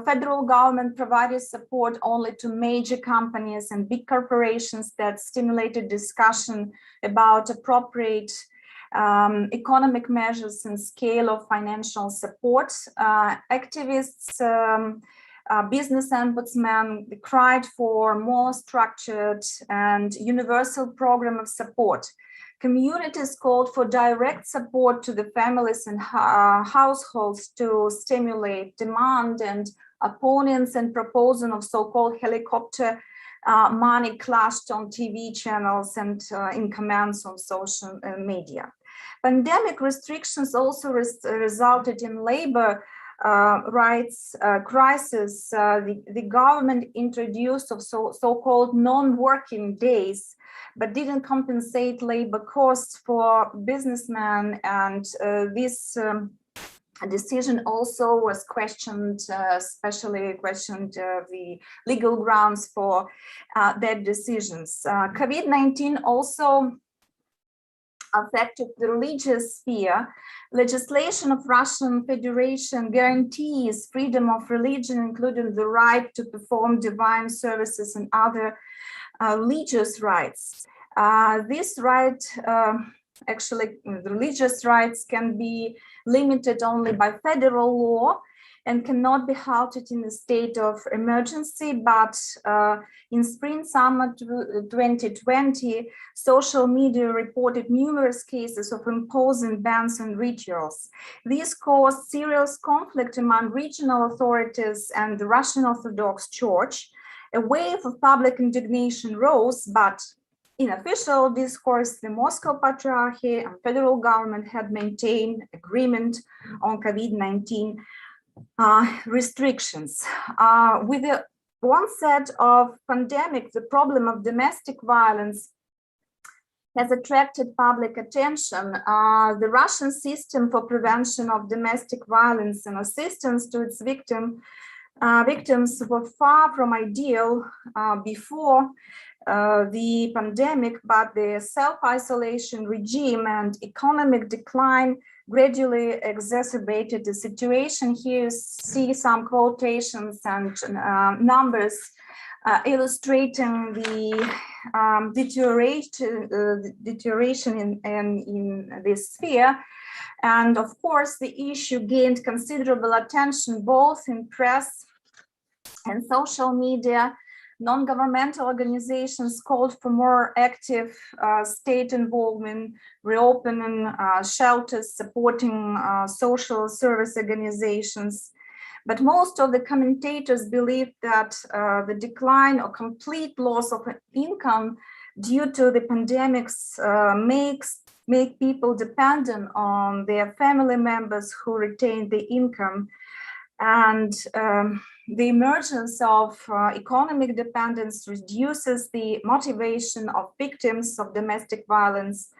Federal government provided support only to major companies and big corporations that stimulated discussion about appropriate economic measures and scale of financial support. Activists, business ombudsman cried for more structured and universal program of support. Communities called for direct support to the families and households to stimulate demand, and opponents and proposal of so-called helicopter money clashed on TV channels and in comments on social media. Pandemic restrictions also resulted in labor rights crisis. The government introduced of so-called non-working days, but didn't compensate labor costs for businessmen, and this decision also was questioned, especially questioned the legal grounds for their decisions. COVID-19 also affected the religious sphere. Legislation of Russian Federation guarantees freedom of religion, including the right to perform divine services and other religious rights. This right, actually, the religious rights can be limited only by federal law and cannot be halted in a state of emergency. But in spring-summer 2020, social media reported numerous cases of imposing bans on rituals. These caused serious conflict among regional authorities and the Russian Orthodox Church. A wave of public indignation rose, but in official discourse, the Moscow Patriarchy and federal government had maintained agreement on COVID-19 restrictions. With the onset of pandemic, the problem of domestic violence has attracted public attention. The Russian system for prevention of domestic violence and assistance to its victims were far from ideal before the pandemic, but the self-isolation regime and economic decline gradually exacerbated the situation. Here you see some quotations and numbers illustrating the deterioration in this sphere. And of course, the issue gained considerable attention both in press and social media. Non-governmental organizations called for more active state involvement, reopening shelters, supporting social service organizations. But most of the commentators believe that the decline or complete loss of income due to the pandemics make people dependent on their family members who retain the income. And the emergence of economic dependence reduces the motivation of victims of domestic violence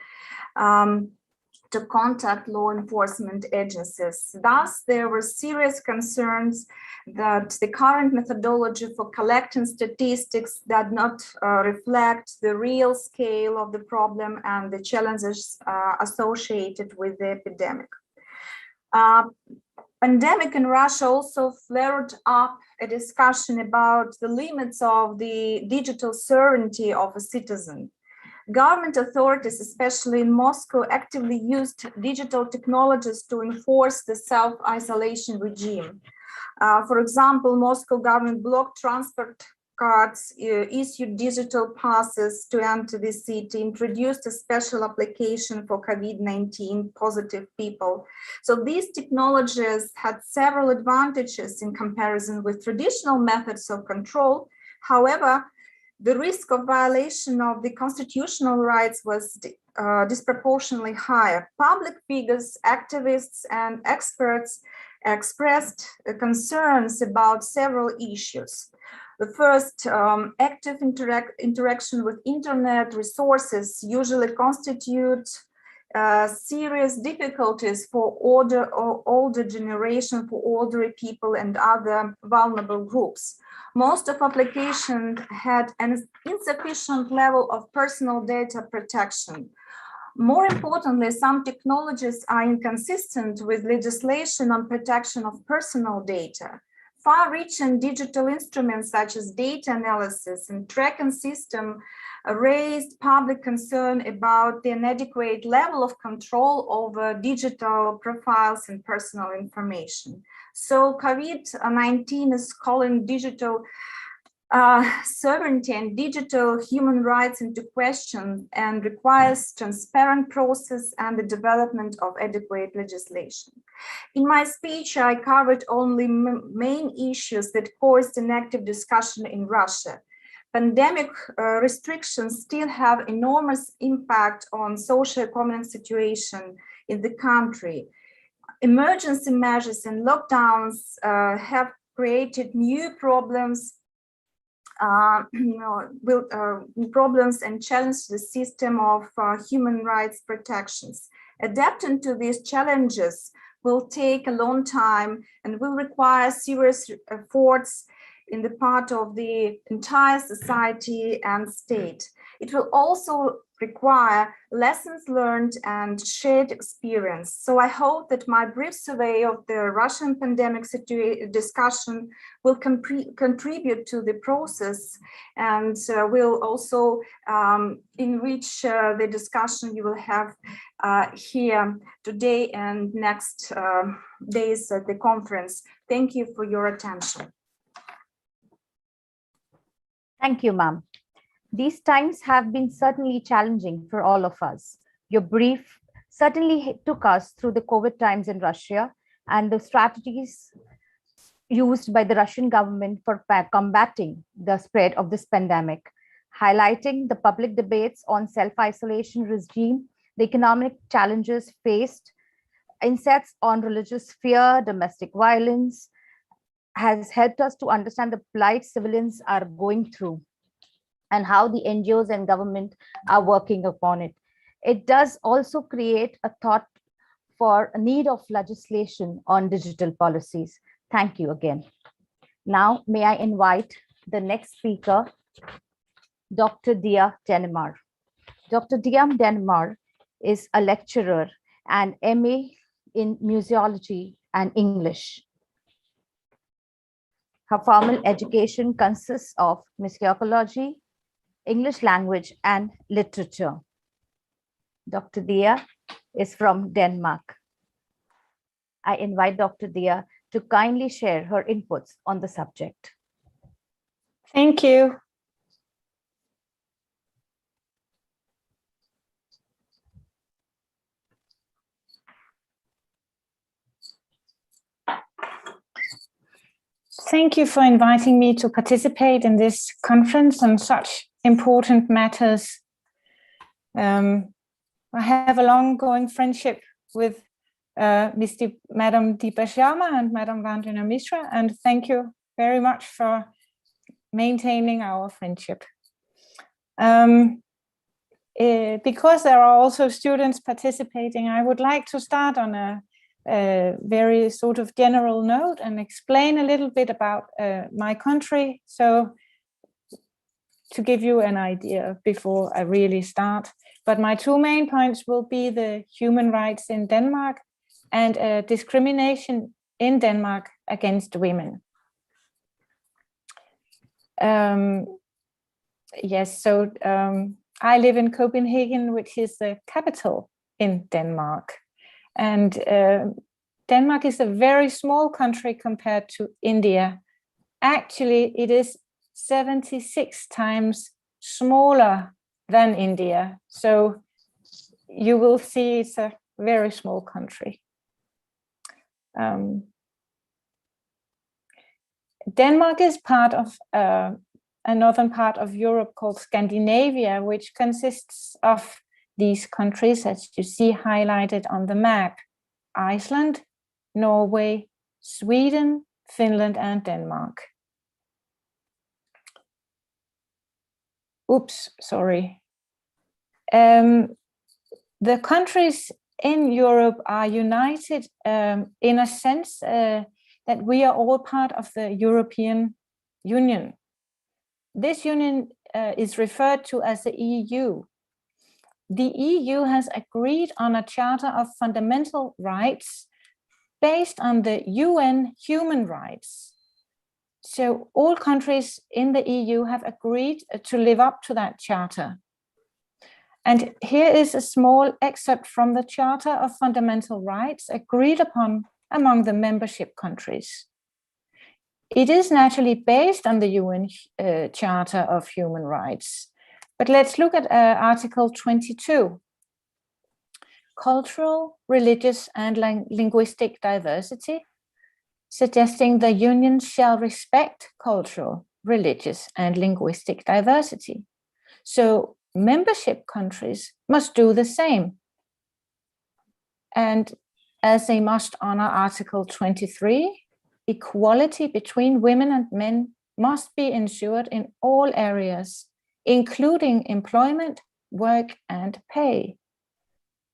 to contact law enforcement agencies. Thus, there were serious concerns that the current methodology for collecting statistics did not reflect the real scale of the problem and the challenges associated with the epidemic. Pandemic in Russia also flared up a discussion about the limits of the digital sovereignty of a citizen. Government authorities, especially in Moscow, actively used digital technologies to enforce the self-isolation regime. For example, Moscow government blocked transport cards, issued digital passes to enter the city, introduced a special application for COVID-19 positive people. So these technologies had several advantages in comparison with traditional methods of control. However, the risk of violation of the constitutional rights was disproportionately higher. Public figures, activists, and experts expressed concerns about several issues. The first, active interaction with internet resources usually constitute serious difficulties for older generation, for older people and other vulnerable groups. Most of applications had an insufficient level of personal data protection. More importantly, some technologies are inconsistent with legislation on protection of personal data. Far-reaching digital instruments such as data analysis and tracking system raised public concern about the inadequate level of control over digital profiles and personal information. So COVID-19 is calling digital sovereignty and digital human rights into question and requires transparent process and the development of adequate legislation. In my speech, I covered only main issues that caused an active discussion in Russia. Pandemic restrictions still have enormous impact on socio-economic situation in the country. Emergency measures and lockdowns have created new problems problems and challenge the system of human rights protections. Adapting to these challenges will take a long time and will require serious efforts in the part of the entire society and state. It will also require lessons learned and shared experience. So I hope that my brief survey of the Russian pandemic discussion will contribute to the process and will also enrich the discussion you will have here today and next days at the conference. Thank you for your attention. Thank you, ma'am. These times have been certainly challenging for all of us. Your brief certainly took us through the COVID times in Russia and the strategies used by the Russian government for combating the spread of this pandemic, highlighting the public debates on self-isolation regime, the economic challenges faced, insights on religious fear, domestic violence, has helped us to understand the plight civilians are going through and how the NGOs and government are working upon it. It does also create a thought for a need of legislation on digital policies. Thank you again. Now, may I invite the next speaker, Dr. Dia Denmar. Dr. Dia Denmar is a lecturer and MA in museology and English. Her formal education consists of musicology, English language, and literature. Dr. Dia is from Denmark. I invite Dr. Dia to kindly share her inputs on the subject. Thank you. Thank you for inviting me to participate in this conference on such important matters. I have a long-going friendship with Madam Deepa Sharma and Madam Vandana Mishra, and thank you very much for maintaining our friendship. because there are also students participating, I would like to start on a very sort of general note and explain a little bit about my country. So to give you an idea before I really start. But my two main points will be the human rights in Denmark and discrimination in Denmark against women. Yes, so I live in Copenhagen, which is the capital in Denmark. And Denmark is a very small country compared to India. Actually, it is 76 times smaller than India. So you will see it's a very small country. Denmark is part of a northern part of Europe called Scandinavia, which consists of these countries, as you see highlighted on the map: Iceland, Norway, Sweden, Finland, and Denmark. Oops, sorry. The countries in Europe are united in a sense that we are all part of the European Union. This union is referred to as the EU. The EU has agreed on a Charter of Fundamental Rights based on the UN human rights. So all countries in the EU have agreed to live up to that charter. And here is a small excerpt from the Charter of Fundamental Rights agreed upon among the membership countries. It is naturally based on the UN Charter of Human Rights. But let's look at Article 22. Cultural, religious, and linguistic diversity, suggesting the Union shall respect cultural, religious, and linguistic diversity. So membership countries must do the same. And as they must honor Article 23, equality between women and men must be ensured in all areas, including employment, work, and pay.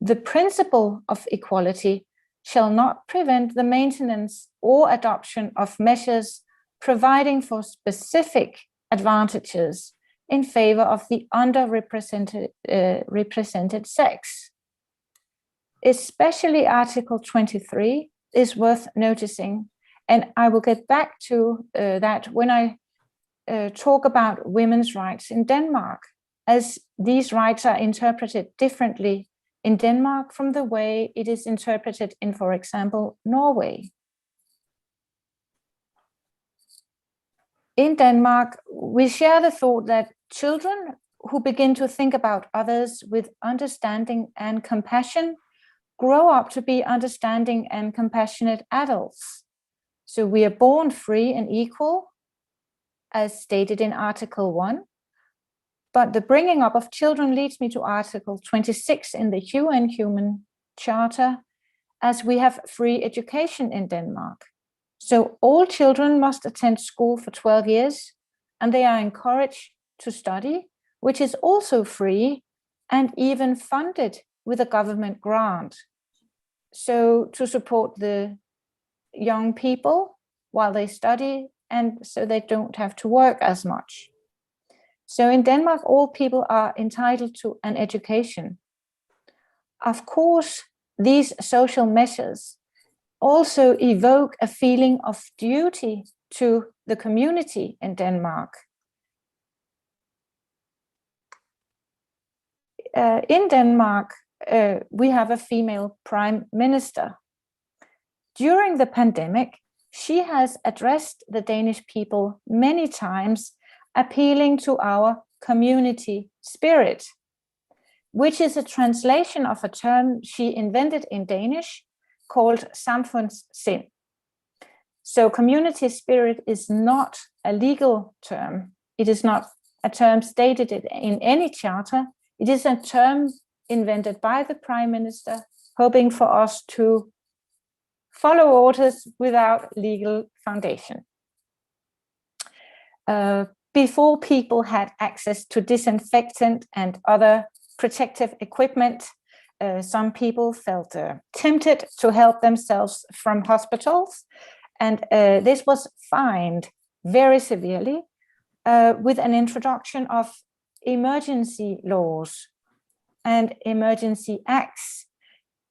The principle of equality shall not prevent the maintenance or adoption of measures providing for specific advantages in favor of the underrepresented represented sex. Especially Article 23 is worth noticing, and I will get back to that when I talk about women's rights in Denmark, as these rights are interpreted differently in Denmark from the way it is interpreted in, for example, Norway. In Denmark, we share the thought that children who begin to think about others with understanding and compassion grow up to be understanding and compassionate adults. So we are born free and equal, as stated in Article 1. But the bringing up of children leads me to Article 26 in the UN Human Charter, as we have free education in Denmark. So all children must attend school for 12 years, and they are encouraged to study, which is also free and even funded with a government grant. So to support the young people while they study, and so they don't have to work as much. So in Denmark, all people are entitled to an education. Of course, these social measures also evoke a feeling of duty to the community in Denmark. In Denmark, we have a female prime minister. During the pandemic, she has addressed the Danish people many times, appealing to our community spirit, which is a translation of a term she invented in Danish called samfundssind. So community spirit is not a legal term. It is not a term stated in any charter. It is a term invented by the Prime Minister, hoping for us to follow orders without legal foundation. Before people had access to disinfectant and other protective equipment. Some people felt tempted to help themselves from hospitals, and this was fined very severely with an introduction of emergency laws and emergency acts,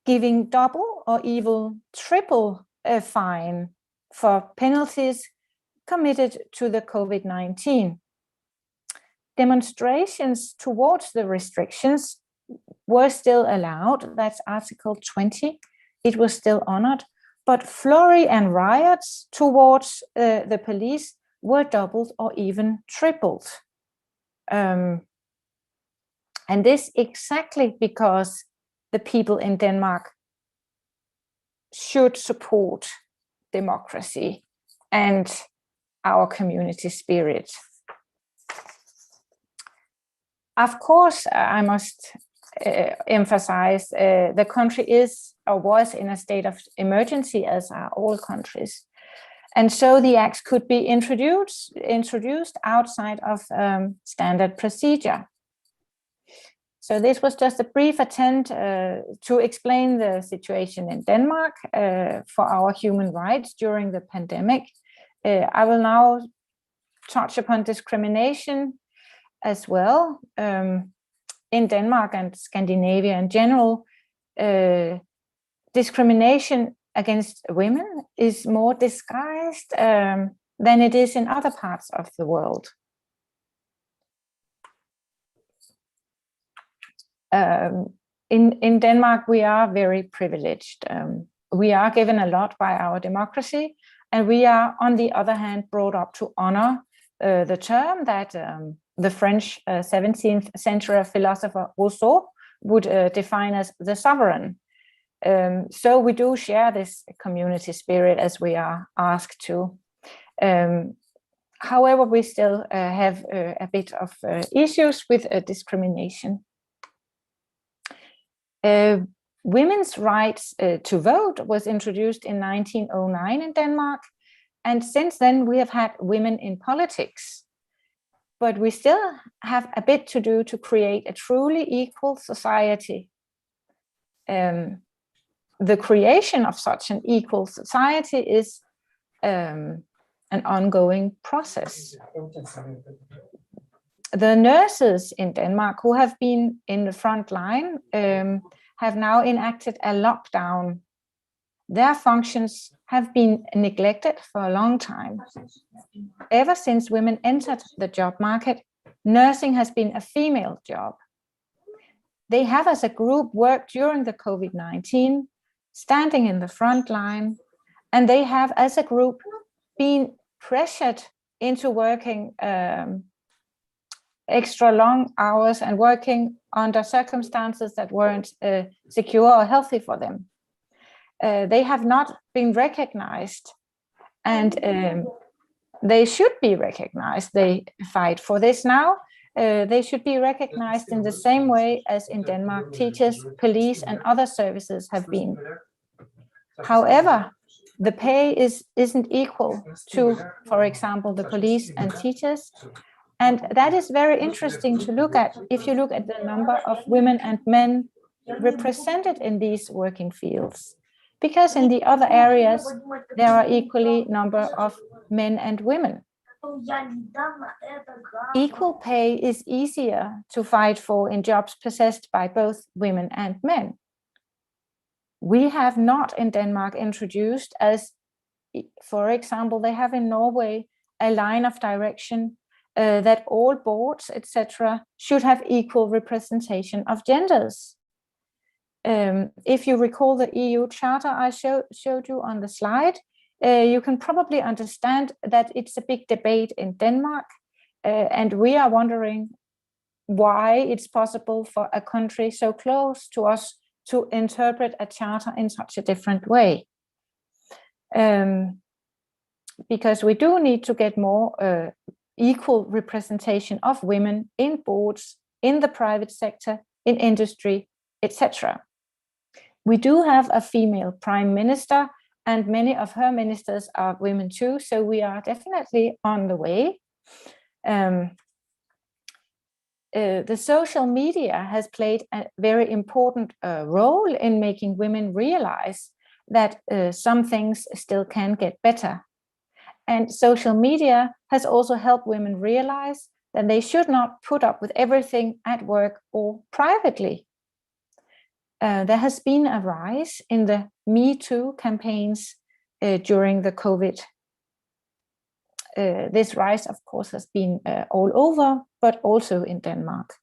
giving double or even triple fine for penalties committed to the COVID-19. Demonstrations towards the restrictions were still allowed. That's Article 20. It was still honored, but flurry and riots towards the police were doubled or even tripled. And this exactly because the people in Denmark should support democracy and our community spirit. Of course, I must emphasize the country is or was in a state of emergency, as are all countries. And so the acts could be introduced outside of standard procedure. So this was just a brief attempt to explain the situation in Denmark for our human rights during the pandemic. I will now touch upon discrimination as well. In Denmark and Scandinavia in general, discrimination against women is more disguised than it is in other parts of the world. In Denmark, we are very privileged. We are given a lot by our democracy, and we are, on the other hand, brought up to honor the term that the French 17th century philosopher Rousseau would define as the sovereign. So we do share this community spirit as we are asked to. However, we still have a bit of issues with discrimination. Women's rights to vote was introduced in 1909 in Denmark, and since then we have had women in politics. But we still have a bit to do to create a truly equal society. The creation of such an equal society is an ongoing process. The nurses in Denmark who have been in the front line have now enacted a lockdown. Their functions have been neglected for a long time. Ever since women entered the job market, nursing has been a female job. They have as a group worked during the COVID-19, standing in the front line, and they have as a group been pressured into working extra long hours and working under circumstances that weren't secure or healthy for them. They have not been recognized, and they should be recognized. They fight for this now. They should be recognized in the same way as in Denmark teachers, police, and other services have been. However, the pay isn't equal to, for example, the police and teachers. And that is very interesting to look at if you look at the number of women and men represented in these working fields. Because in the other areas, there are equally number of men and women. Equal pay is easier to fight for in jobs possessed by both women and men. We have not in Denmark introduced, as for example, they have in Norway, a line of direction that all boards, etc., should have equal representation of genders. If you recall the EU Charter I showed you on the slide, you can probably understand that it's a big debate in Denmark, and we are wondering why it's possible for a country so close to us to interpret a charter in such a different way. Because we do need to get more equal representation of women in boards, in the private sector, in industry, etc. We do have a female prime minister, and many of her ministers are women too, so we are definitely on the way. the social media has played a very important role in making women realize that some things still can get better. And social media has also helped women realize that they should not put up with everything at work or privately. There has been a rise in the Me Too campaigns during the COVID. This rise, of course, has been all over, but also in Denmark.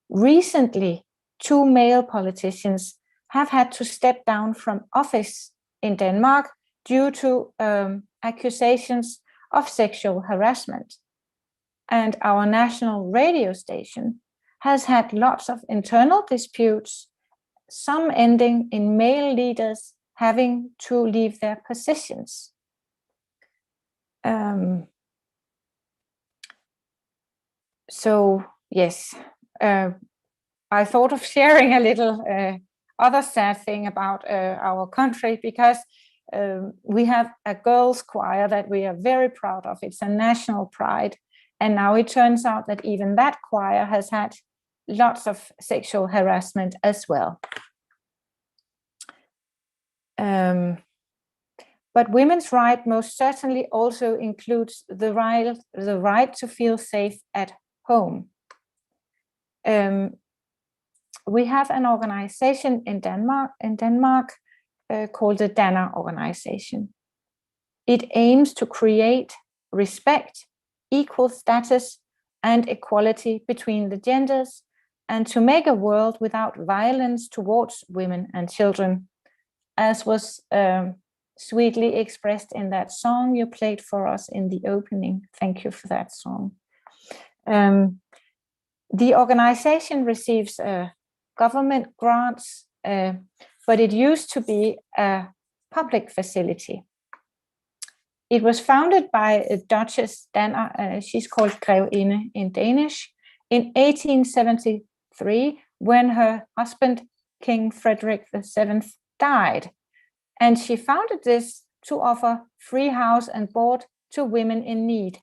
Recently, 2 male politicians have had to step down from office in Denmark due to accusations of sexual harassment. And our national radio station has had lots of internal disputes, some ending in male leaders having to leave their positions. So yes, I thought of sharing a little other sad thing about our country, because we have a girls' choir that we are very proud of. It's a national pride. And now it turns out that even that choir has had lots of sexual harassment as well. But women's right most certainly also includes the right to feel safe at home. We have an organization in Denmark called the Danner organization. It aims to create respect, equal status, and equality between the genders, and to make a world without violence towards women and children, as was sweetly expressed in that song you played for us in the opening. Thank you for that song. The organization receives government grants, but it used to be a public facility. It was founded by Duchess Danner, she's called Grevinde in Danish, in 1873, when her husband, King Frederick VII, died. And she founded this to offer free house and board to women in need.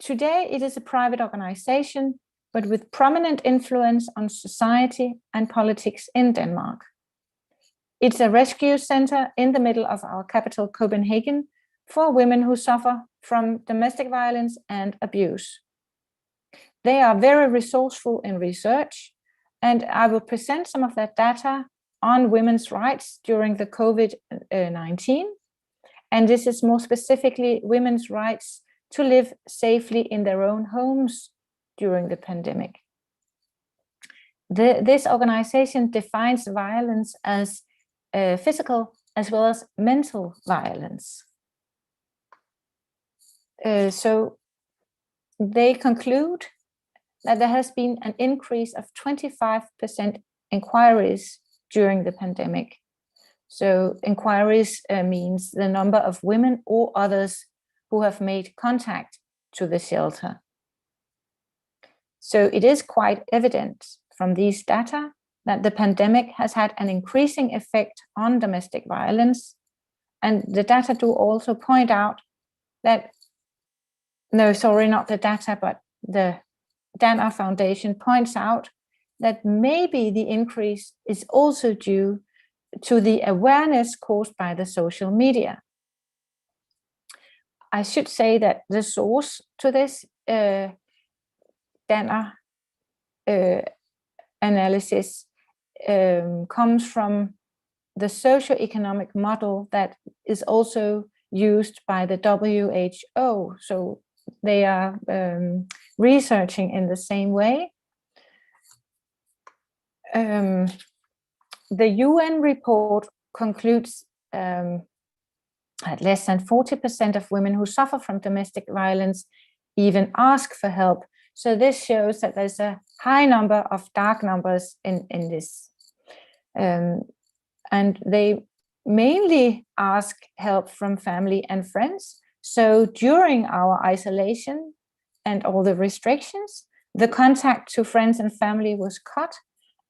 Today, it is a private organization, but with prominent influence on society and politics in Denmark. It's a rescue center in the middle of our capital, Copenhagen, for women who suffer from domestic violence and abuse. They are very resourceful in research, and I will present some of that data on women's rights during the COVID-19. And this is more specifically women's rights to live safely in their own homes during the pandemic. This organization defines violence as physical as well as mental violence. So they conclude that there has been an increase of 25% inquiries during the pandemic. So inquiries means the number of women or others who have made contact to the shelter. So it is quite evident from these data that the pandemic has had an increasing effect on domestic violence. And the data do also point out that, no, sorry, not the data, but the Danner Foundation points out that maybe the increase is also due to the awareness caused by the social media. I should say that the source to this Danner analysis comes from the socioeconomic model that is also used by the WHO. So they are researching in the same way. The UN report concludes that less than 40% of women who suffer from domestic violence even ask for help. So this shows that there's a high number of dark numbers in this. And they mainly ask help from family and friends. So during our isolation and all the restrictions, the contact to friends and family was cut,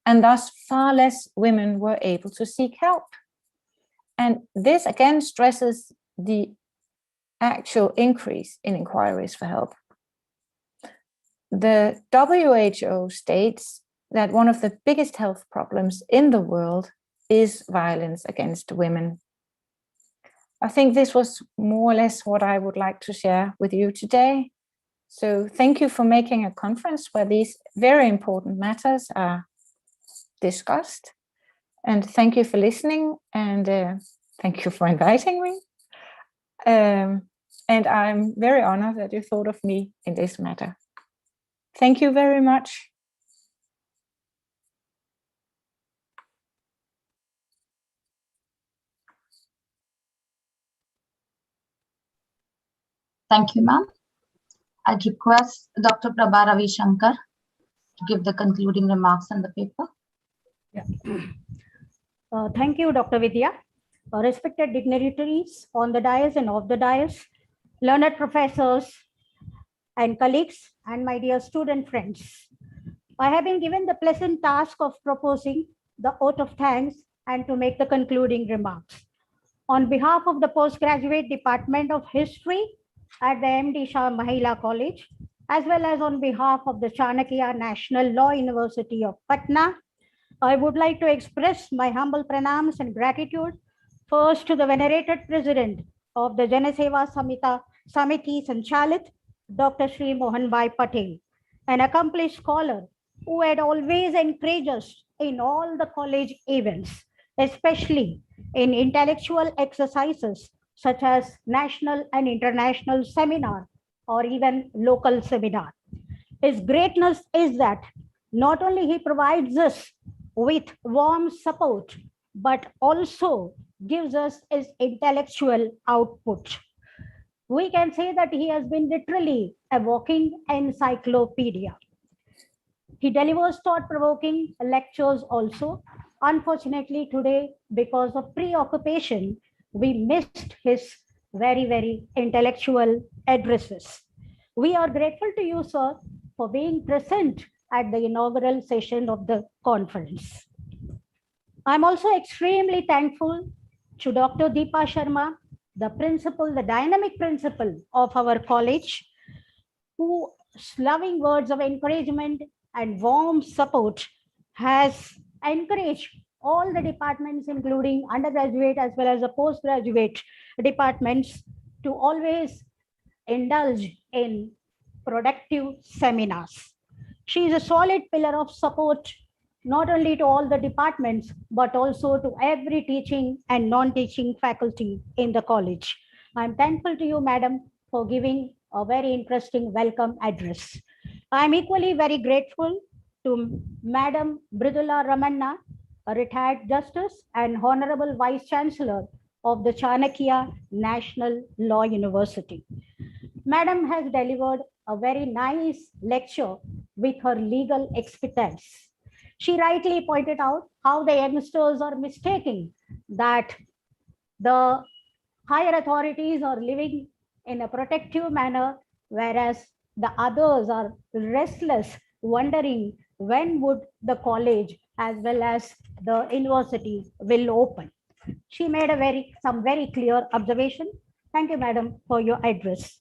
and thus far less women were able to seek help. And this again stresses the actual increase in inquiries for help. the WHO states that one of the biggest health problems in the world is violence against women. I think this was more or less what I would like to share with you today. So thank you for making a conference where these very important matters are discussed. And thank you for listening, and thank you for inviting me. And I'm very honored that you thought of me in this matter. Thank you very much. Thank you, ma'am. I'd request Dr. Prabha Ravi Shankar to give the concluding remarks on the paper. Yeah. Thank you, Dr. Vidya. Respected dignitaries on the dais and off the dais, learned professors and colleagues, and my dear student friends. I have been given the pleasant task of proposing the oath of thanks and to make the concluding remarks. On behalf of the Postgraduate Department of History at the M.D. Shah Mahila College, as well as on behalf of the Chanakya National Law University of Patna, I would like to express my humble pranams and gratitude first to the venerated President of the Janaseva Samiti Sanchalit, Dr. Sri Mohan Bhai Patel, an accomplished scholar who had always encouraged us in all the college events, especially in intellectual exercises such as national and international seminar or even local seminar. His greatness is that not only he provides us with warm support, but also gives us his intellectual output. We can say that he has been literally a walking encyclopedia. He delivers thought-provoking lectures also. Unfortunately, today, because of preoccupation, we missed his very, very intellectual addresses. We are grateful to you, sir, for being present at the inaugural session of the conference. I'm also extremely thankful to Dr. Deepa Sharma, the principal, the dynamic principal of our college, whose loving words of encouragement and warm support has encouraged all the departments, including undergraduate as well as the postgraduate departments, to always indulge in productive seminars. She is a solid pillar of support, not only to all the departments, but also to every teaching and non-teaching faculty in the college. I'm thankful to you, madam, for giving a very interesting welcome address. I'm equally very grateful to Madam Bridula Ramanna, a retired justice and Honorable Vice Chancellor of the Chanakya National Law University. Madam has delivered a very nice lecture with her legal expertise. She rightly pointed out how the youngsters are mistaking that the higher authorities are living in a protective manner, whereas the others are restless, wondering when would the college as well as the university will open. She made some very clear observation. Thank you, madam, for your address.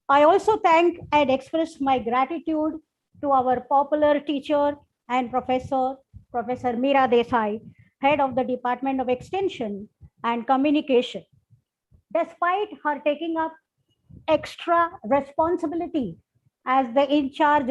I also thank and express my gratitude to our popular teacher and professor, Professor Meera Desai, head of the Department of Extension and Communication. Despite her taking up extra responsibility as the in-charge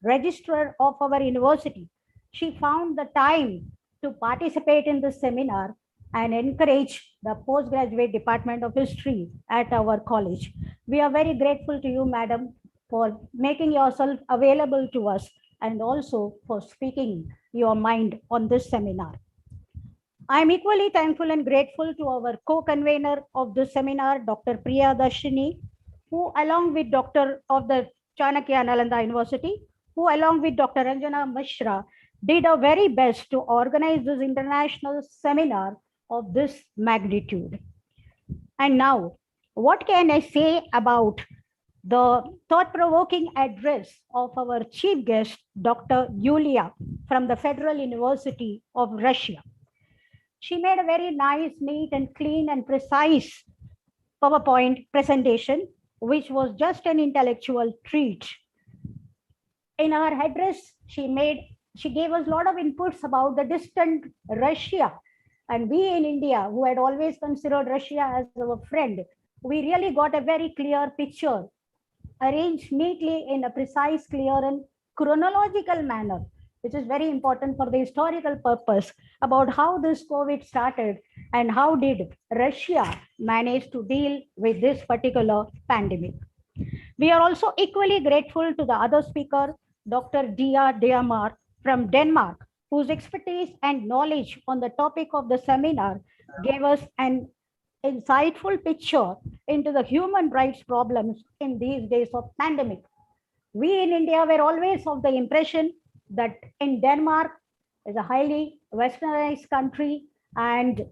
registrar of our university, she found the time to participate in this seminar and encourage the postgraduate Department of History at our college. We are very grateful to you, madam, for making yourself available to us and also for speaking your mind on this seminar. I'm equally thankful and grateful to our co-convener of this seminar, Dr. Priya Darshini, who along with Dr. of the Chanakya Nalanda University, who along with Dr. Ranjana Mishra did our very best to organize this international seminar of this magnitude. And now, what can I say about the thought-provoking address of our chief guest, Dr. Yulia from the Federal University of Russia? She made a very nice, neat and clean and precise PowerPoint presentation, which was just an intellectual treat in her address, she gave us a lot of inputs about the distant Russia. And we in India, who had always considered Russia as our friend, we really got a very clear picture, arranged neatly in a precise, clear, and chronological manner, which is very important for the historical purpose, about how this COVID started and how did Russia manage to deal with this particular pandemic. We are also equally grateful to the other speaker, Dr. Dia Denmar from Denmark, whose expertise and knowledge on the topic of the seminar gave us an insightful picture into the human rights problems in these days of pandemic. We in India were always of the impression that in Denmark is a highly westernized country and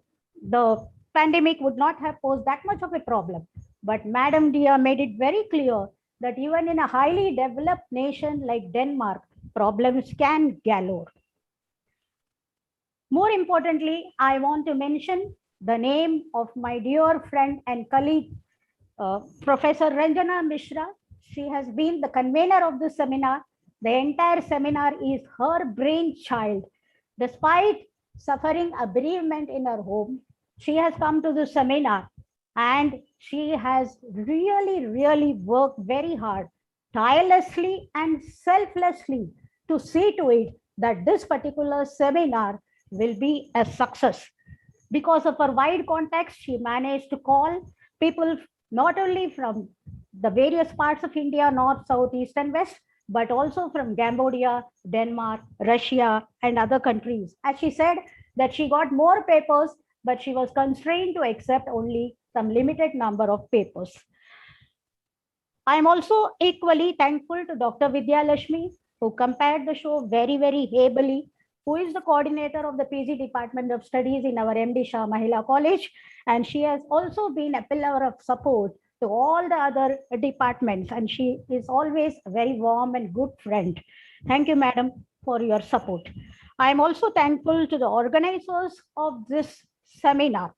the pandemic would not have posed that much of a problem. But Madam Dia made it very clear that even in a highly developed nation like Denmark, problems can galore. More importantly, I want to mention the name of my dear friend and colleague, Professor Ranjana Mishra. She has been the convener of this seminar. The entire seminar is her brainchild. Despite suffering a bereavement in her home, she has come to the seminar and she has really worked very hard, tirelessly and selflessly to see to it that this particular seminar will be a success. Because of her wide contacts, she managed to call people not only from the various parts of India, north, south, east, and west, but also from Cambodia, Denmark, Russia, and other countries. As she said that she got more papers, but she was constrained to accept only some limited number of papers. I am also equally thankful to Dr. Vidya Lakshmi, who compared the show very ably, who is the coordinator of the PG Department of Studies in our MD Shah Mahila College. And she has also been a pillar of support to all the other departments. And she is always a very warm and good friend. Thank you, madam, for your support. I am also thankful to the organizers of this seminar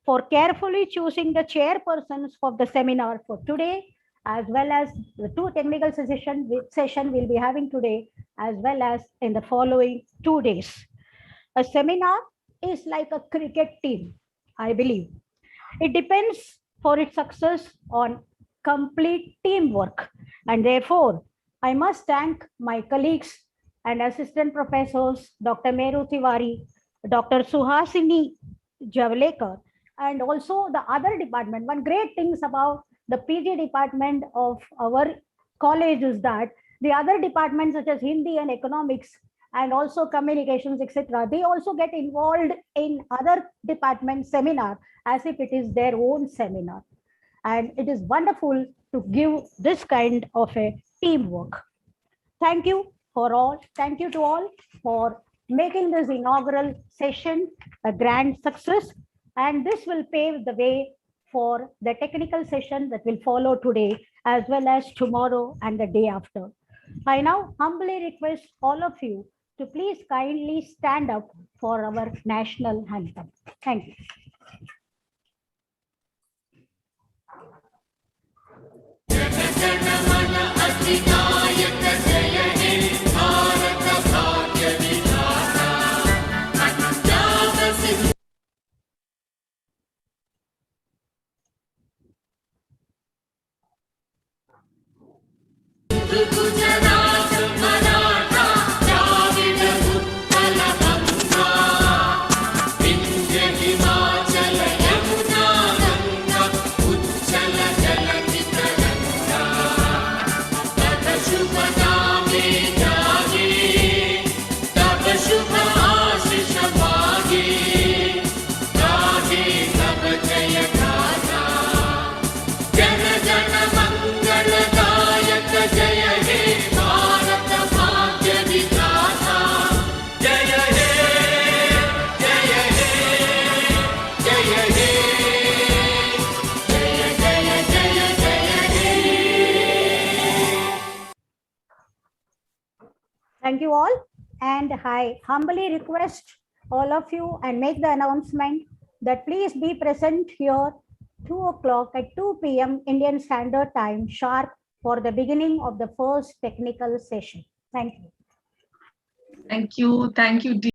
for carefully choosing the chairpersons of the seminar for today, as well as the two technical session we'll be having today, as well as in the following 2 days. A seminar is like a cricket team, I believe. It depends for its success on complete teamwork. And therefore, I must thank my colleagues and assistant professors, Dr. Meru Tiwari, Dr. Suhasini Javlekar, and also the other department. One great thing about the PG department of our college is that the other departments such as Hindi and economics and also communications, etc., they also get involved in other department seminar as if it is their own seminar. And it is wonderful to give this kind of a teamwork. Thank you for all. Thank you to all for making this inaugural session a grand success. And this will pave the way for the technical session that will follow today, as well as tomorrow and the day after. I now humbly request all of you to please kindly stand up for our national anthem. Thank you. Thank you all. And I humbly request all of you and make the announcement that please be present here 2 o'clock at 2 p.m. Indian Standard Time sharp for the beginning of the first technical session. Thank you. Thank you. Thank you.